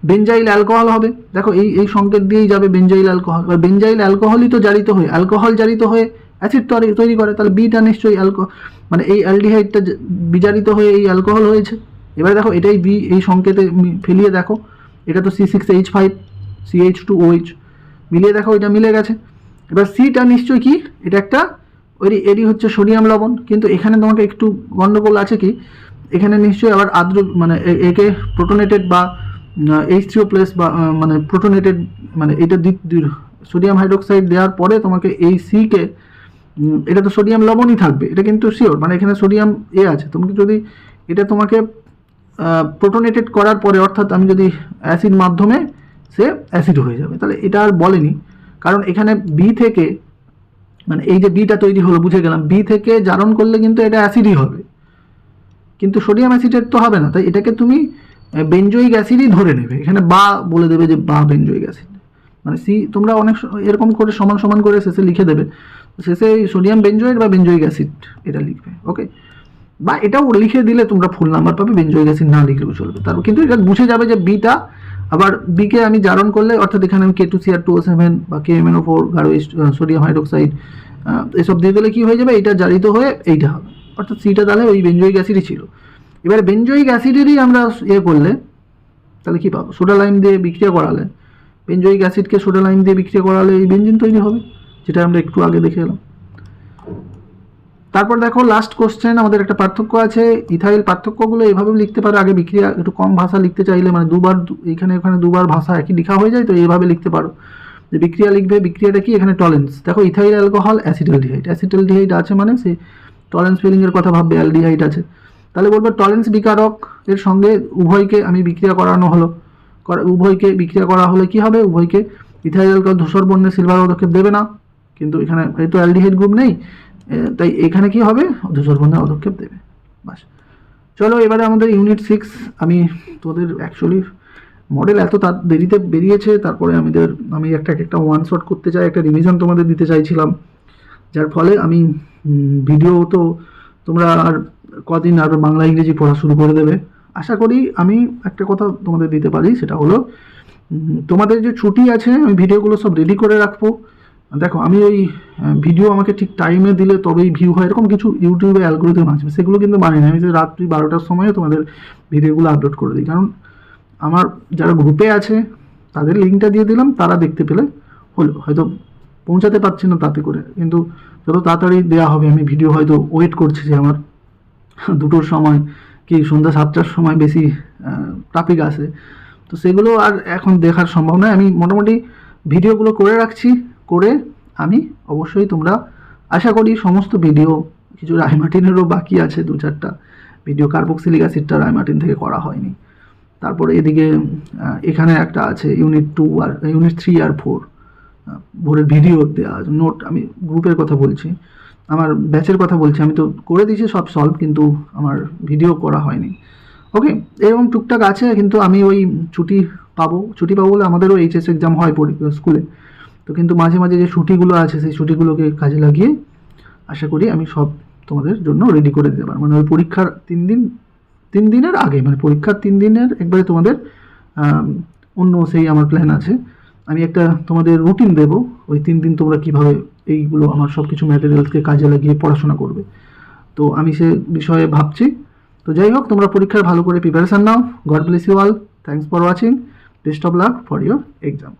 বেনজাইল অ্যালকোহল হবে। দেখো এই সংকেত দিয়েই যাবে বেনজাইল অ্যালকোহল, বা বেনজাইল অ্যালকোহলই তো জারিত হয়ে অ্যালকোহল জারিত হয়ে অ্যাসিড তৈরি করে, তাহলে বিটা নিশ্চয়ই মানে এই অ্যালডিহাইডটা বিজারিত হয়ে এই অ্যালকোহল হয়েছে। এবারে দেখো এটাই বি, এই সংকেতে ফেলিয়ে দেখো, এটা তো C6H5 CH2OH, মিলিয়ে দেখো এটা মিলে গেছে। এবার সিটা নিশ্চয়ই কি, এটা একটা এরই হচ্ছে সোডিয়াম লবণ, কিন্তু এখানে তোমাকে একটু গন্ডগোল আছে কি, এখানে নিশ্চয়ই আবার আর্দ্র মানে একে প্রোটোনেটেড বা H3O+ বা মানে প্রোটোনেটেড, মানে এটা সোডিয়াম হাইড্রোক্সাইড দেওয়ার পরে তোমাকে এই সিকে, এটা তো সোডিয়াম লবণই থাকবে, এটা কিন্তু শিওর, মানে এখানে সোডিয়াম আছে। তুমি যদি এটা তোমাকে প্রোটোনেটেড করার পরে, অর্থাৎ আমি যদি অ্যাসিড মাধ্যমে সে অ্যাসিড হয়ে যাবে, তাহলে এটা আর বলেনি, কারণ এখানে বি থেকে মানে এই যে বিটা তৈরি হলো বুঝে গেলাম, বি থেকে জারণ করলে কিন্তু এটা অ্যাসিডই হবে, কিন্তু সোডিয়াম অ্যাসিডের তো হবে না, তাই এটাকে তুমি বেনজোইক অ্যাসিডই ধরে নেবে, এখানে বা বলে দেবে যে বা বেনজোইক অ্যাসিড, মানে সি তোমরা অনেক এরকম করে সমান সমান করে শেষে লিখে দেবে, শেষে সোডিয়াম বেনজোয়েট বা বেনজোইক অ্যাসিড এটা লিখবে। ওকে, বা এটাও লিখে দিলে তোমরা ফুল নাম্বার পাবে, বেনজোইক অ্যাসিড না লিখলেও চলবে, তারপর কিন্তু এটা বুঝে যাবে যে বিটা, আবার বিকে আমি জারণ করলে, অর্থাৎ এখানে আমি K2Cr2O7 বা KMNO4 গাঢ় সোডিয়াম হাইড্রোক্সাইড এসব দিয়ে দিলে কি হয়ে যাবে, এটা জারিত হয়ে এইটা হবে, অর্থাৎ সিটা তাহলে ওই বেনজোইক অ্যাসিডই ছিল। এবারে বেনজোইক অ্যাসিডেরই আমরা করলে তাহলে কি পাবো, সোডা লাইম দিয়ে বিক্রিয়া করালে, বেনজোইক অ্যাসিডকে সোডা লাইম দিয়ে বিক্রিয়া করালে এই বেনজিন তৈরি হবে, যেটা আমরা একটু আগে দেখে এলাম। তারপর দেখো লাস্ট কোশ্চেন, আমাদের একটা পার্থক্য আছে, ইথাইল পার্থক্যগুলো এভাবে লিখতে পারো, আগে বিক্রিয়া একটু কম ভাষা লিখতে চাইলে, মানে দুবার এখানে ওখানে দুবার ভাষা একই লেখা হয়ে যায়, তো এইভাবে লিখতে পারো যে বিক্রিয়া লিখবে, বিক্রিয়াটা কি, এখানে টলেন্স, দেখো ইথাইল অ্যালকোহল অ্যাসিটালডিহাইড আছে, মানে সে টলেন্স ফিলিংয়ের কথা ভাববে, অ্যালডিহাইড আছে, তাহলে বলবো টলেন্স বিকারক এর সঙ্গে উভয়কে আমি বিক্রিয়া করানো হলো, উভয়কে বিক্রিয়া করা হলে কি হবে, উভয়কে ইথাইল অ্যালকোহল ধূসর বর্ণের সিলভার পদক্ষেপ দেবে না, কিন্তু এখানে এই তো অ্যালডিহাইড গ্রুপ নেই, তাই এখানে কি হবে, ধূসর বর্ণের পদক্ষেপ দেবে। বাস, চলো এবারে আমাদের ইউনিট 6, আমি তোমাদের অ্যাকচুয়ালি মডেল এত দেরিতে বেরিয়েছে, তারপরে আমি একটা ওয়ান শট করতে চাই, একটা রিভিশন তোমাদের দিতে চাইছিলাম, যার ফলে আমি ভিডিও তো তোমরা আর কদিন আর বাংলা ইংরেজি পড়া শুরু করে দেবে। আশা করি আমি একটা কথা তোমাদের দিতে পারি, সেটা হলো তোমাদের যে ছুটি আছে আমি ভিডিওগুলো সব রেডি করে রাখবো। দেখো আমি ওই ভিডিও আমাকে ঠিক টাইমে দিলে তবেই ভিউ হয়, এরকম কিছু ইউটিউবে অ্যালগোরিদম আছে, সেগুলো কিন্তু মানি না, আমি যে রাত্রি 12টার সময় তোমাদের ভিডিওগুলো আপলোড করে দিই, কারণ আমার যারা গ্রুপে আছে তাদের লিঙ্কটা দিয়ে দিলাম, তারা দেখতে পেলে হলো। হয়তো পৌঁছাতে পারছি না তাতে করে, কিন্তু যত তাড়াতাড়ি দেওয়া হবে, আমি ভিডিও হয়তো ওয়েট করছি যে আমার 2টোর সময় কি সন্ধ্যা 7টার সময় বেশি ট্রাফিক আসে, তো সেগুলো আর এখন দেখার সম্ভব নয়। আমি মোটামুটি ভিডিওগুলো করে রাখছি, করে আমি অবশ্যই তোমরা আশা করি সমস্ত ভিডিও, কিছু রায়মার্টিনেরও বাকি আছে 2-4টা ভিডিও, কার্বক্সিলিক অ্যাসিডটা রায়মার্টিন থেকে করা হয়নি। তারপরে এদিকে এখানে একটা আছে ইউনিট 2 আর ইউনিট 3 আর 4 ভোরের ভিডিও দেওয়া আছে, নোট। আমি গ্রুপের কথা বলছি, আমার ব্যাচের কথা বলছি, আমি তো করে দিয়েছি সব সলভ, কিন্তু আমার ভিডিও করা হয়নি। ওকে, এরকম টুকটাক আছে, কিন্তু আমি ওই ছুটি পাবো বলে আমাদেরও এইচএস এক্সাম হয় স্কুলে, তো কিন্তু মাঝে মাঝে যে ছুটিগুলো আছে সেই ছুটিগুলোকে কাজে লাগিয়ে আশা করি আমি সব তোমাদের জন্য রেডি করে দিতে পারবো। মানে ওই পরীক্ষার 3 দিনের আগে, মানে পরীক্ষার 3 দিনের একবারে তোমাদের অন্য সেই আমার প্ল্যান আছে। আমি একটা তোমাদের রুটিন দেবো, ওই 3 দিন তোমরা কীভাবে এইগুলো আমার সব কিছু ম্যাটেরিয়ালসকে কাজে লাগিয়ে পড়াশোনা করবে, তো আমি সে বিষয়ে ভাবছি। তো যাই হোক, তোমরা পরীক্ষার ভালো করে প্রিপারেশান নাও। God bless you all, thanks for watching, best of luck for your exam.